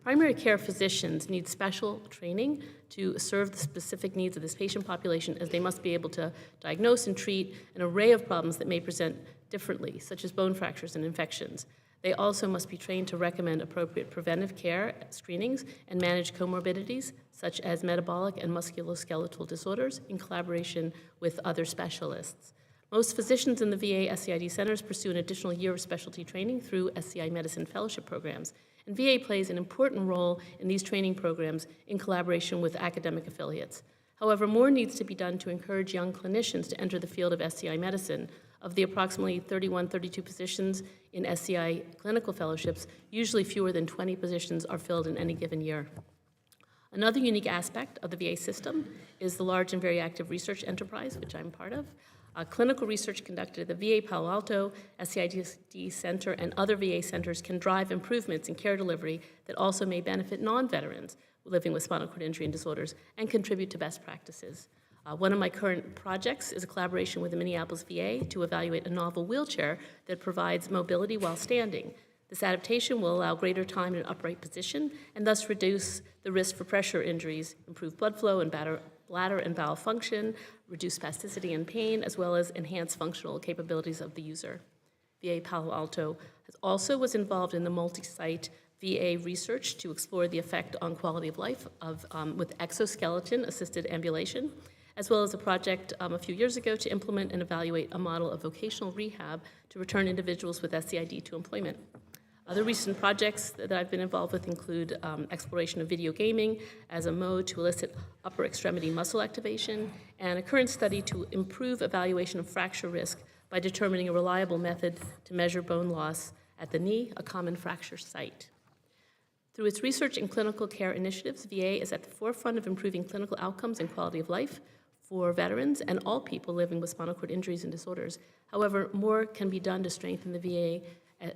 [SPEAKER 18] Primary care physicians need special training to serve the specific needs of this patient population, as they must be able to diagnose and treat an array of problems that may present differently, such as bone fractures and infections. They also must be trained to recommend appropriate preventive care screenings and manage comorbidities, such as metabolic and musculoskeletal disorders, in collaboration with other specialists. Most physicians in the VA SCID centers pursue an additional year of specialty training through SCI medicine fellowship programs, and VA plays an important role in these training programs in collaboration with academic affiliates. However, more needs to be done to encourage young clinicians to enter the field of SCI medicine. Of the approximately 31, 32 positions in SCI clinical fellowships, usually fewer than 20 positions are filled in any given year. Another unique aspect of the VA system is the large and very active research enterprise, which I'm part of. Clinical research conducted at the VA Palo Alto, SCID Center, and other VA centers can drive improvements in care delivery that also may benefit non-veterans living with spinal cord injury and disorders and contribute to best practices. One of my current projects is a collaboration with the Minneapolis VA to evaluate a novel wheelchair that provides mobility while standing. This adaptation will allow greater time in an upright position and thus reduce the risk for pressure injuries, improve blood flow and bladder and bowel function, reduce spasticity and pain, as well as enhance functional capabilities of the user. VA Palo Alto also was involved in the multi-site VA research to explore the effect on quality of life with exoskeleton-assisted ambulation, as well as a project a few years ago to implement and evaluate a model of vocational rehab to return individuals with SCID to employment. Other recent projects that I've been involved with include exploration of video gaming as a mode to elicit upper extremity muscle activation, and a current study to improve evaluation of fracture risk by determining a reliable method to measure bone loss at the knee, a common fracture site. Through its research and clinical care initiatives, VA is at the forefront of improving clinical outcomes and quality of life for veterans and all people living with spinal cord injuries and disorders. However, more can be done to strengthen the VA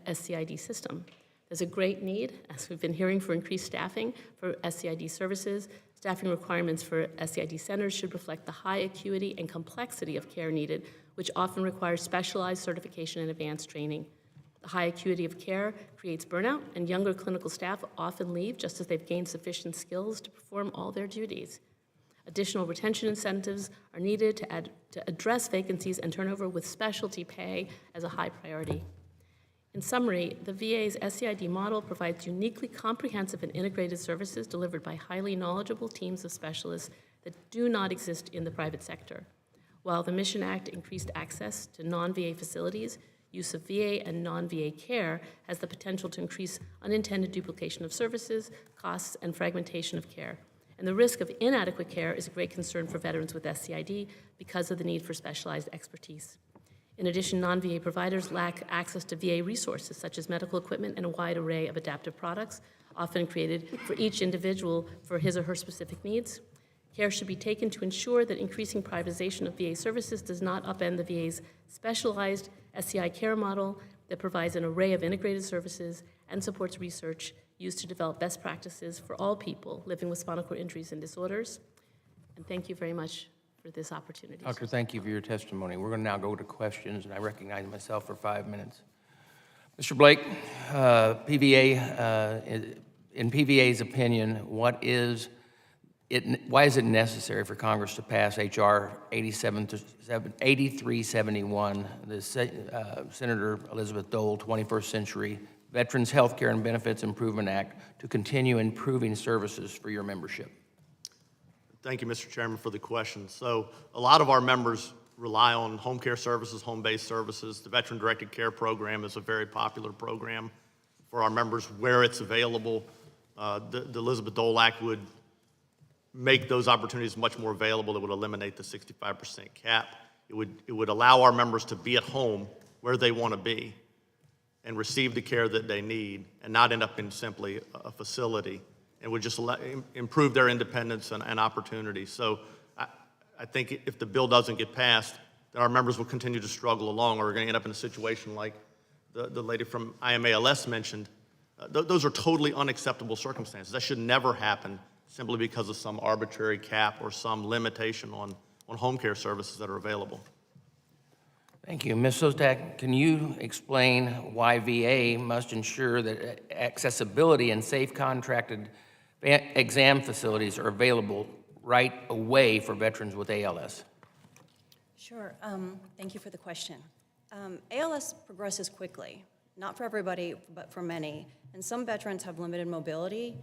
[SPEAKER 18] SCID system. There's a great need, as we've been hearing, for increased staffing for SCID services. Staffing requirements for SCID centers should reflect the high acuity and complexity of care needed, which often requires specialized certification and advanced training. The high acuity of care creates burnout, and younger clinical staff often leave just as they've gained sufficient skills to perform all their duties. Additional retention incentives are needed to address vacancies and turnover, with specialty pay as a high priority. In summary, the VA's SCID model provides uniquely comprehensive and integrated services delivered by highly knowledgeable teams of specialists that do not exist in the private sector. While the Mission Act increased access to non-VA facilities, use of VA and non-VA care has the potential to increase unintended duplication of services, costs, and fragmentation of care. And the risk of inadequate care is a great concern for veterans with SCID because of the need for specialized expertise. In addition, non-VA providers lack access to VA resources such as medical equipment and a wide array of adaptive products, often created for each individual for his or her specific needs. Care should be taken to ensure that increasing privatization of VA services does not upend the VA's specialized SCI care model that provides an array of integrated services and supports research used to develop best practices for all people living with spinal cord injuries and disorders. And thank you very much for this opportunity.
[SPEAKER 4] Doctor, thank you for your testimony. We're going to now go to questions, and I recognize myself for 5 minutes. Mr. Blake, PVA, in PVA's opinion, why is it necessary for Congress to pass H.R. 8371, the Senator Elizabeth Dole 21st Century Veterans Healthcare and Benefits Improvement Act, to continue improving services for your membership?
[SPEAKER 16] Thank you, Mr. Chairman, for the question. So a lot of our members rely on home care services, home-based services. The Veteran-Directed Care Program is a very popular program for our members where it's available. The Elizabeth Dole Act would make those opportunities much more available. It would eliminate the 65% cap. It would allow our members to be at home where they want to be and receive the care that they need and not end up in simply a facility. It would just improve their independence and opportunities. So I think if the bill doesn't get passed, then our members will continue to struggle along, or we're going to end up in a situation like the lady from IMALS mentioned. Those are totally unacceptable circumstances. That should never happen simply because of some arbitrary cap or some limitation on home care services that are available.
[SPEAKER 4] Thank you. Ms. Sostak, can you explain why VA must ensure that accessibility and safe contracted exam facilities are available right away for veterans with ALS?
[SPEAKER 17] Sure. Thank you for the question. ALS progresses quickly, not for everybody, but for many. And some veterans have limited mobility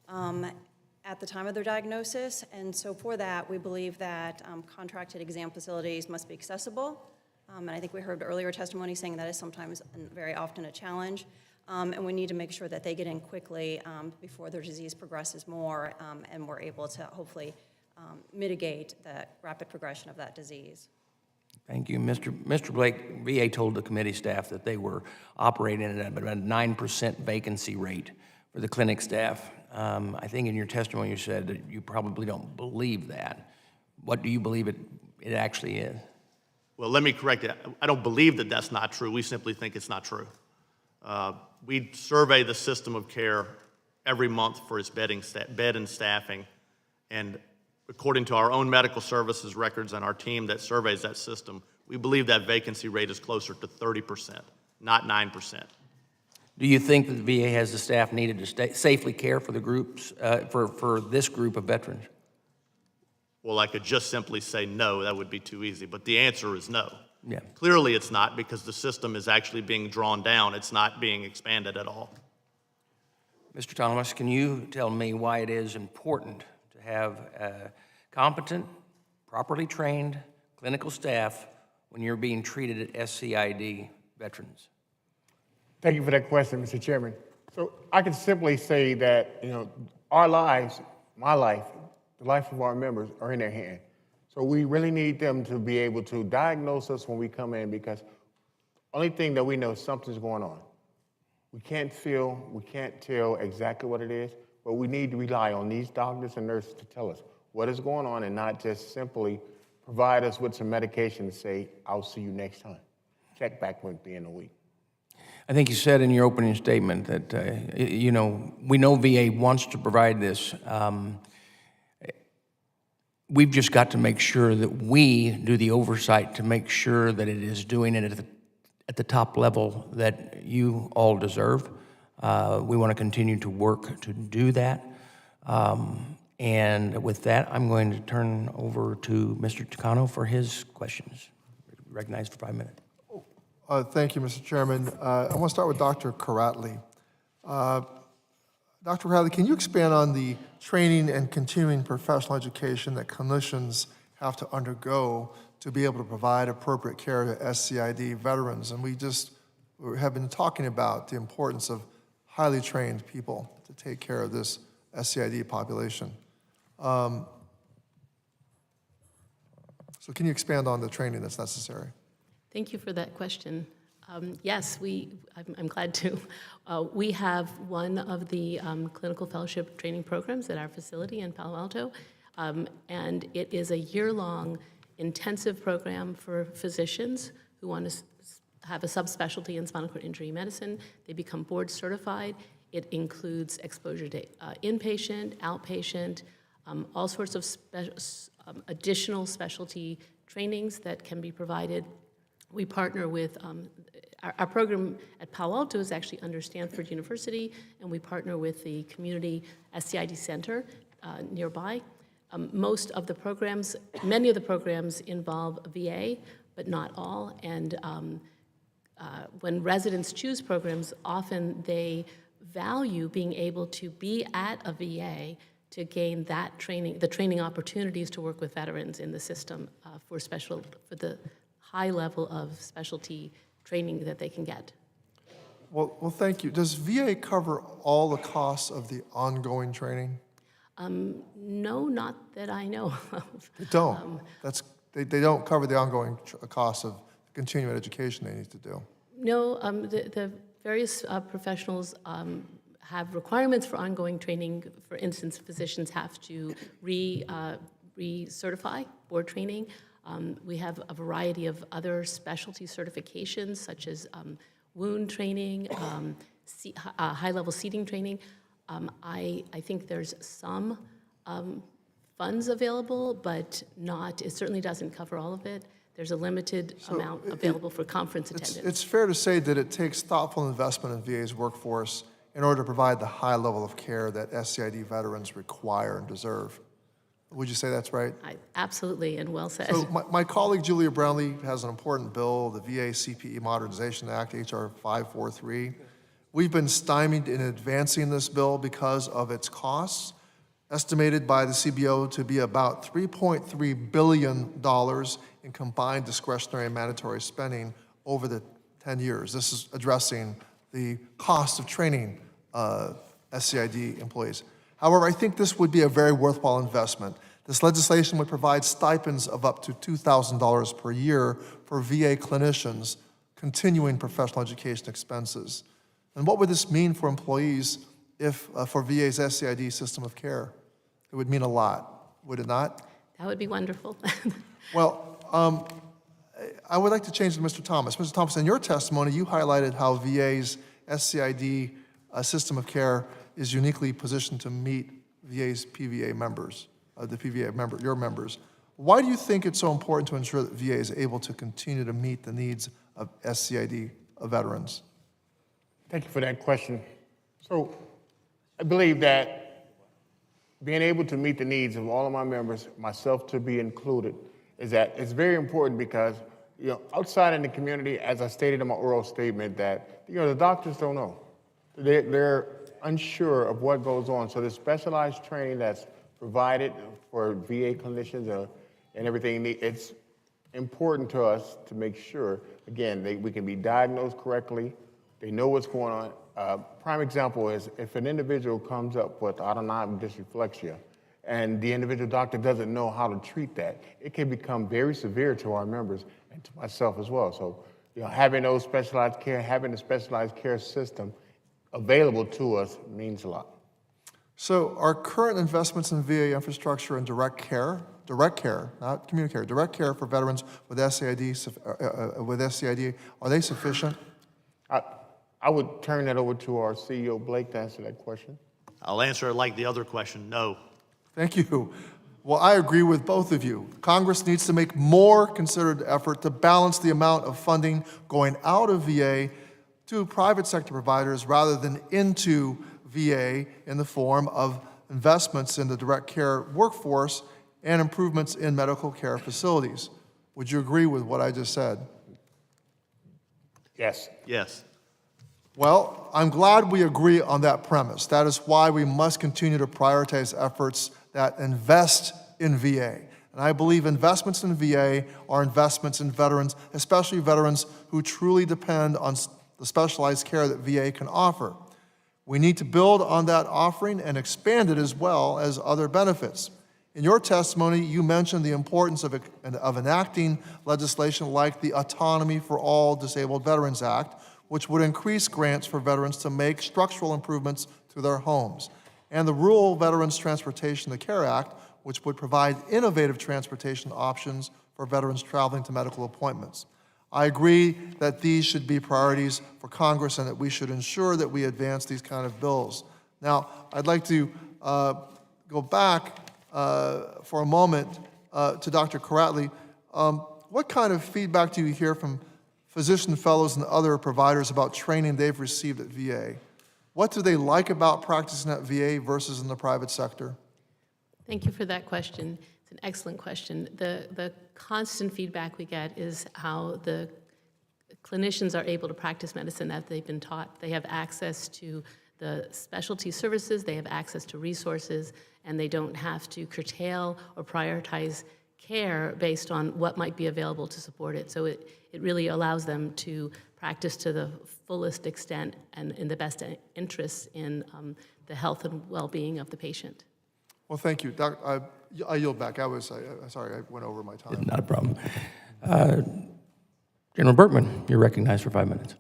[SPEAKER 17] at the time of their diagnosis. And so for that, we believe that contracted exam facilities must be accessible. And I think we heard earlier testimony saying that is sometimes and very often a challenge. And we need to make sure that they get in quickly before their disease progresses more, and we're able to hopefully mitigate the rapid progression of that disease.
[SPEAKER 4] Thank you. Mr. Blake, VA told the committee staff that they were operating at about a 9% vacancy rate for the clinic staff. I think in your testimony you said that you probably don't believe that. What do you believe it actually is?
[SPEAKER 16] Well, let me correct it. I don't believe that that's not true. We simply think it's not true. We survey the system of care every month for its bed and staffing. And according to our own medical services records and our team that surveys that system, we believe that vacancy rate is closer to 30%, not 9%.
[SPEAKER 4] Do you think that the VA has the staff needed to safely care for the groups, for this group of veterans?
[SPEAKER 16] Well, I could just simply say no. That would be too easy. But the answer is no.
[SPEAKER 4] Yeah.
[SPEAKER 16] Clearly it's not, because the system is actually being drawn down. It's not being expanded at all.
[SPEAKER 4] Mr. Thomas, can you tell me why it is important to have competent, properly trained clinical staff when you're being treated at SCID veterans?
[SPEAKER 15] Thank you for that question, Mr. Chairman. So I can simply say that, our lives, my life, the life of our members are in their hand. So we really need them to be able to diagnose us when we come in, because only thing that we know is something's going on. We can't tell exactly what it is, but we need to rely on these doctors and nurses to tell us what is going on, and not just simply provide us with some medication to say, I'll see you next time. Check back with me in a week.
[SPEAKER 4] I think you said in your opening statement that, we know VA wants to provide this. We've just got to make sure that we do the oversight to make sure that it is doing it at the top level that you all deserve. We want to continue to work to do that. And with that, I'm going to turn over to Mr. Takano for his questions. Recognized for 5 minutes.
[SPEAKER 5] Thank you, Mr. Chairman. I want to start with Dr. Karatley. Dr. Karatley, can you expand on the training and continuing professional education that clinicians have to undergo to be able to provide appropriate care to SCID veterans? And we have been talking about the importance of highly trained people to take care of this SCID population. So can you expand on the training that's necessary?
[SPEAKER 18] Thank you for that question. Yes, I'm glad to. We have one of the clinical fellowship training programs at our facility in Palo Alto, and it is a year-long intensive program for physicians who want to have a subspecialty in spinal cord injury medicine. They become board certified. It includes exposure to inpatient, outpatient, all sorts of additional specialty trainings that can be provided. We partner with, our program at Palo Alto is actually under Stanford University, and we partner with the Community SCID Center nearby. Most of the programs, many of the programs involve VA, but not all. And when residents choose programs, often they value being able to be at a VA to gain that training, the training opportunities to work with veterans in the system for the high level of specialty training that they can get.
[SPEAKER 5] Well, thank you. Does VA cover all the costs of the ongoing training?
[SPEAKER 18] No, not that I know of.
[SPEAKER 5] They don't. They don't cover the ongoing costs of continuing education they need to do.
[SPEAKER 18] No, the various professionals have requirements for ongoing training. For instance, physicians have to recertify board training. We have a variety of other specialty certifications, such as wound training, high-level seating training. I think there's some funds available, but it certainly doesn't cover all of it. There's a limited amount available for conference attendance.
[SPEAKER 5] It's fair to say that it takes thoughtful investment in VA's workforce in order to provide the high level of care that SCID veterans require and deserve. Would you say that's right?
[SPEAKER 18] Absolutely, and well said.
[SPEAKER 5] So my colleague Julia Brownlee has an important bill, the VA CPE Modernization Act, H.R. 543. We've been stymied in advancing this bill because of its costs, estimated by the CBO to be about $3.3 billion in combined discretionary and mandatory spending over the 10 years. This is addressing the cost of training SCID employees. However, I think this would be a very worthwhile investment. This legislation would provide stipends of up to $2,000 per year for VA clinicians continuing professional education expenses. And what would this mean for employees if for VA's SCID system of care? It would mean a lot, would it not?
[SPEAKER 18] That would be wonderful.
[SPEAKER 5] Well, I would like to change to Mr. Thomas. Mr. Thomas, in your testimony, you highlighted how VA's SCID system of care is uniquely positioned to meet VA's PVA members, your members. Why do you think it's so important to ensure that VA is able to continue to meet the needs of SCID veterans?
[SPEAKER 15] Thank you for that question. So I believe that being able to meet the needs of all of my members, myself to be included, is that it's very important because, outside in the community, as I stated in my oral statement, that, the doctors don't know. They're unsure of what goes on. So the specialized training that's provided for VA clinicians and everything, it's important to us to make sure, again, we can be diagnosed correctly, they know what's going on. Prime example is if an individual comes up with autonomic dysreflexia and the individual doctor doesn't know how to treat that, it can become very severe to our members and to myself as well. So, having those specialized care, having a specialized care system available to us means a lot.
[SPEAKER 5] So our current investments in VA infrastructure and direct care, not community care, direct care for veterans with SCID, are they sufficient?
[SPEAKER 15] I would turn that over to our CEO, Blake, to answer that question.
[SPEAKER 16] I'll answer it like the other question, no.
[SPEAKER 5] Thank you. Well, I agree with both of you. Congress needs to make more considered effort to balance the amount of funding going out of VA to private sector providers rather than into VA in the form of investments in the direct care workforce and improvements in medical care facilities. Would you agree with what I just said?
[SPEAKER 15] Yes.
[SPEAKER 16] Yes.
[SPEAKER 5] Well, I'm glad we agree on that premise. That is why we must continue to prioritize efforts that invest in VA. And I believe investments in VA are investments in veterans, especially veterans who truly depend on the specialized care that VA can offer. We need to build on that offering and expand it as well as other benefits. In your testimony, you mentioned the importance of enacting legislation like the Autonomy for All Disabled Veterans Act, which would increase grants for veterans to make structural improvements to their homes, and the Rural Veterans Transportation to Care Act, which would provide innovative transportation options for veterans traveling to medical appointments. I agree that these should be priorities for Congress and that we should ensure that we advance these kind of bills. Now, I'd like to go back for a moment to Dr. Karatley. What kind of feedback do you hear from physician fellows and other providers about training they've received at VA? What do they like about practicing at VA versus in the private sector?
[SPEAKER 18] Thank you for that question. It's an excellent question. The constant feedback we get is how the clinicians are able to practice medicine that they've been taught. They have access to the specialty services, they have access to resources, and they don't have to curtail or prioritize care based on what might be available to support it. So it really allows them to practice to the fullest extent and in the best interests in the health and well-being of the patient.
[SPEAKER 5] Well, thank you. I yield back. Sorry, I went over my time.
[SPEAKER 4] Not a problem. General Berkman, you're recognized for 5 minutes.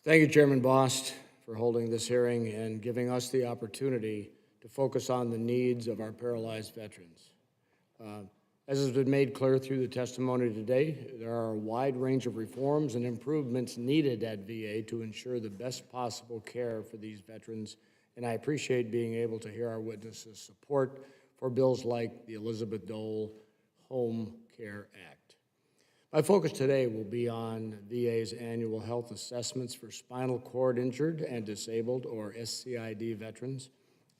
[SPEAKER 19] Thank you, Chairman Bost, for holding this hearing and giving us the opportunity to focus on the needs of our paralyzed veterans. As has been made clear through the testimony today, there are a wide range of reforms and improvements needed at VA to ensure the best possible care for these veterans, and I appreciate being able to hear our witnesses' support for bills like the Elizabeth Dole Home Care Act. My focus today will be on VA's annual health assessments for spinal cord injured and disabled, or SCID veterans,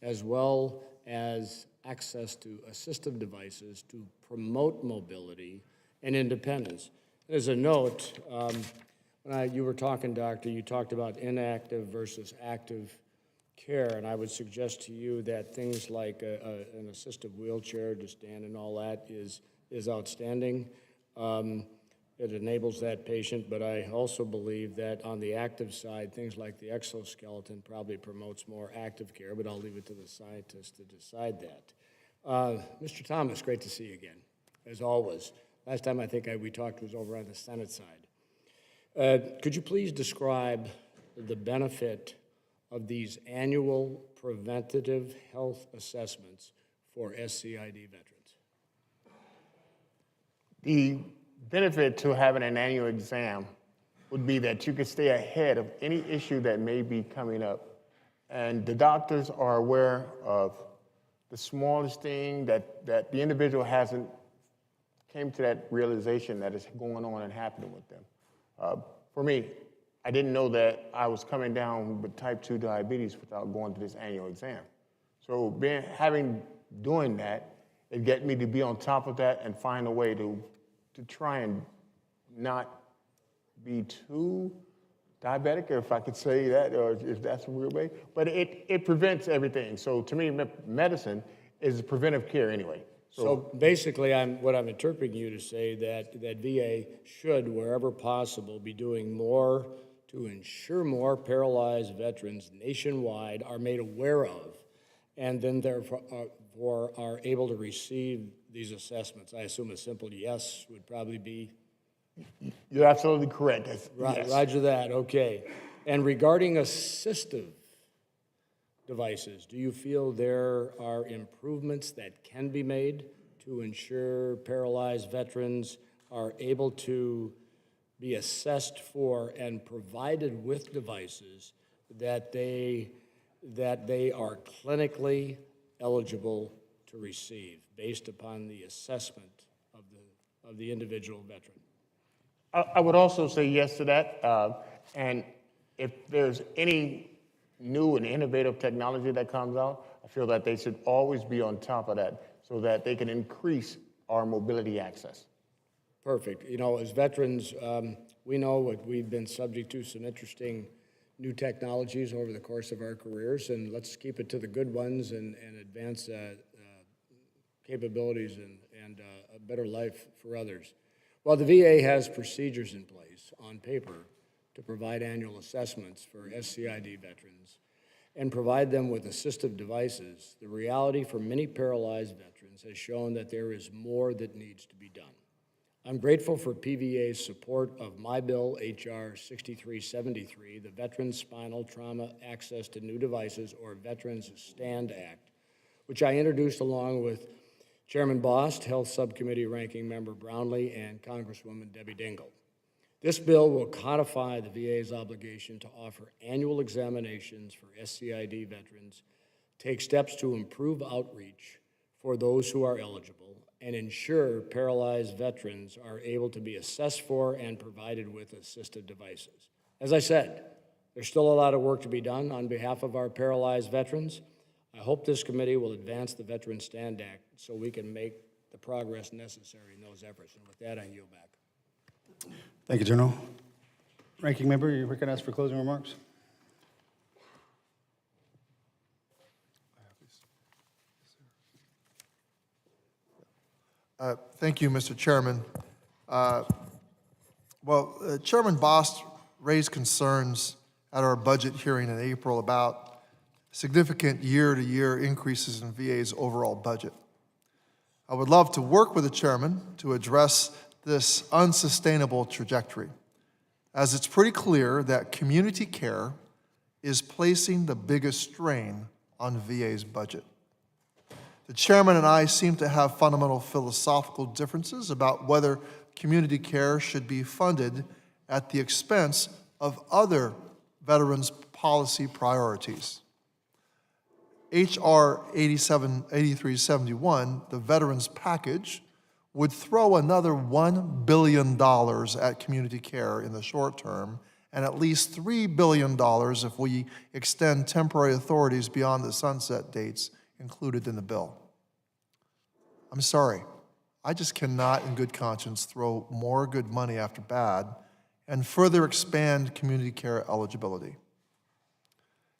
[SPEAKER 19] as well as access to assistive devices to promote mobility and independence. As a note, when you were talking, Doctor, you talked about inactive versus active care, and I would suggest to you that things like an assistive wheelchair to stand and all that is outstanding. It enables that patient, but I also believe that on the active side, things like the exoskeleton probably promotes more active care, but I'll leave it to the scientists to decide that. Mr. Thomas, great to see you again, as always. Last time I think we talked was over on the Senate side. Could you please describe the benefit of these annual preventative health assessments for SCID veterans?
[SPEAKER 15] The benefit to having an annual exam would be that you could stay ahead of any issue that may be coming up. And the doctors are aware of the smallest thing that the individual hasn't came to that realization that is going on and happening with them. For me, I didn't know that I was coming down with type 2 diabetes without going to this annual exam. So doing that, it get me to be on top of that and find a way to try and not be too diabetic, if I could say that, or if that's a real way. But it prevents everything. So to me, medicine is preventive care anyway.
[SPEAKER 19] So basically, what I'm interpreting you to say that VA should, wherever possible, be doing more to ensure more paralyzed veterans nationwide are made aware of, and then therefore are able to receive these assessments. I assume a simple yes would probably be.
[SPEAKER 15] You're absolutely correct.
[SPEAKER 19] Right,
[SPEAKER 15] yes.
[SPEAKER 19] Roger that, okay. And regarding assistive devices, do you feel there are improvements that can be made to ensure paralyzed veterans are able to be assessed for and provided with devices that they are clinically eligible to receive based upon the assessment of the individual veteran?
[SPEAKER 15] I would also say yes to that. And if there's any new and innovative technology that comes out, I feel that they should always be on top of that so that they can increase our mobility access.
[SPEAKER 19] Perfect. You know, as veterans, we know what we've been subject to some interesting new technologies over the course of our careers, and let's keep it to the good ones and advance capabilities and a better life for others. While the VA has procedures in place on paper to provide annual assessments for SCID veterans and provide them with assistive devices, the reality for many paralyzed veterans has shown that there is more that needs to be done. I'm grateful for PVA's support of my bill, HR 6373, the Veterans Spinal Trauma Access to New Devices, or Veterans Stand Act, which I introduced along with Chairman Bost, Health Subcommittee Ranking Member Brownlee, and Congresswoman Debbie Dingell. This bill will codify the VA's obligation to offer annual examinations for SCID veterans, take steps to improve outreach for those who are eligible, and ensure paralyzed veterans are able to be assessed for and provided with assistive devices. As I said, there's still a lot of work to be done on behalf of our paralyzed veterans. I hope this committee will advance the Veterans Stand Act so we can make the progress necessary in those efforts. And with that, I yield back.
[SPEAKER 11] Thank you, General. Ranking Member, you're recognized for closing remarks.
[SPEAKER 5] Thank you, Mr. Chairman. Chairman Bost raised concerns at our budget hearing in April about significant year-to-year increases in VA's overall budget. I would love to work with the chairman to address this unsustainable trajectory, as it's pretty clear that community care is placing the biggest strain on VA's budget. The chairman and I seem to have fundamental philosophical differences about whether community care should be funded at the expense of other veterans' policy priorities. H.R. 8371, the Veterans Package, would throw another $1 billion at community care in the short term, and at least $3 billion if we extend temporary authorities beyond the sunset dates included in the bill. I'm sorry, I just cannot in good conscience throw more good money after bad and further expand community care eligibility.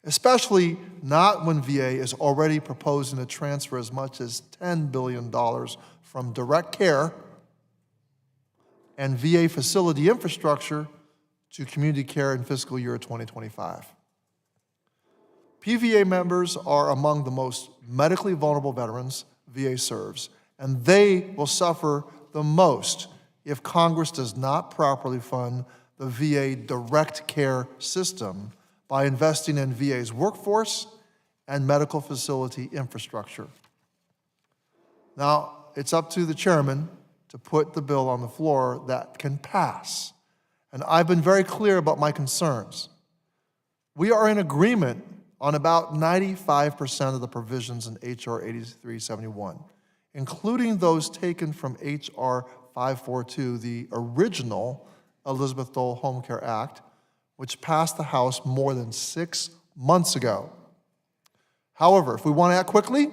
[SPEAKER 5] Especially not when VA is already proposing to transfer as much as $10 billion from direct care and VA facility infrastructure to community care in fiscal year 2025. PVA members are among the most medically vulnerable veterans VA serves, and they will suffer the most if Congress does not properly fund the VA direct care system by investing in VA's workforce and medical facility infrastructure. Now, it's up to the chairman to put the bill on the floor that can pass. And I've been very clear about my concerns. We are in agreement on about 95% of the provisions in H.R. 8371, including those taken from H.R. 542, the original Elizabeth Dole Home Care Act, which passed the House more than 6 months ago. However, if we want to act quickly,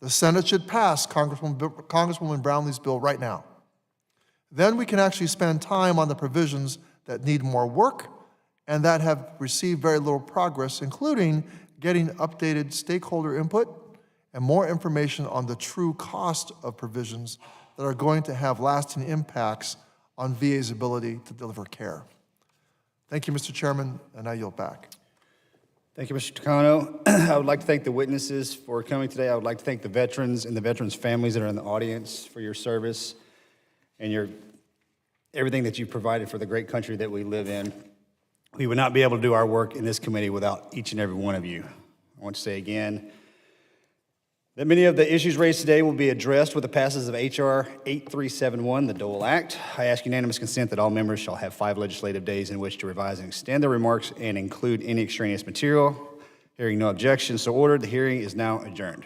[SPEAKER 5] the Senate should pass Congresswoman Brownlee's bill right now. Then we can actually spend time on the provisions that need more work and that have received very little progress, including getting updated stakeholder input and more information on the true cost of provisions that are going to have lasting impacts on VA's ability to deliver care. Thank you, Mr. Chairman, and I yield back.
[SPEAKER 11] Thank you, Mr. Takano. I would like to thank the witnesses for coming today. I would like to thank the veterans and the veterans' families that are in the audience for your service and everything that you've provided for the great country that we live in. We would not be able to do our work in this committee without each and every one of you. I want to say again that many of the issues raised today will be addressed with the passage of H.R. 8371, the Dole Act. I ask unanimous consent that all members shall have 5 legislative days in which to revise and extend their remarks and include any extraneous material. Hearing no objections, so ordered. The hearing is now adjourned.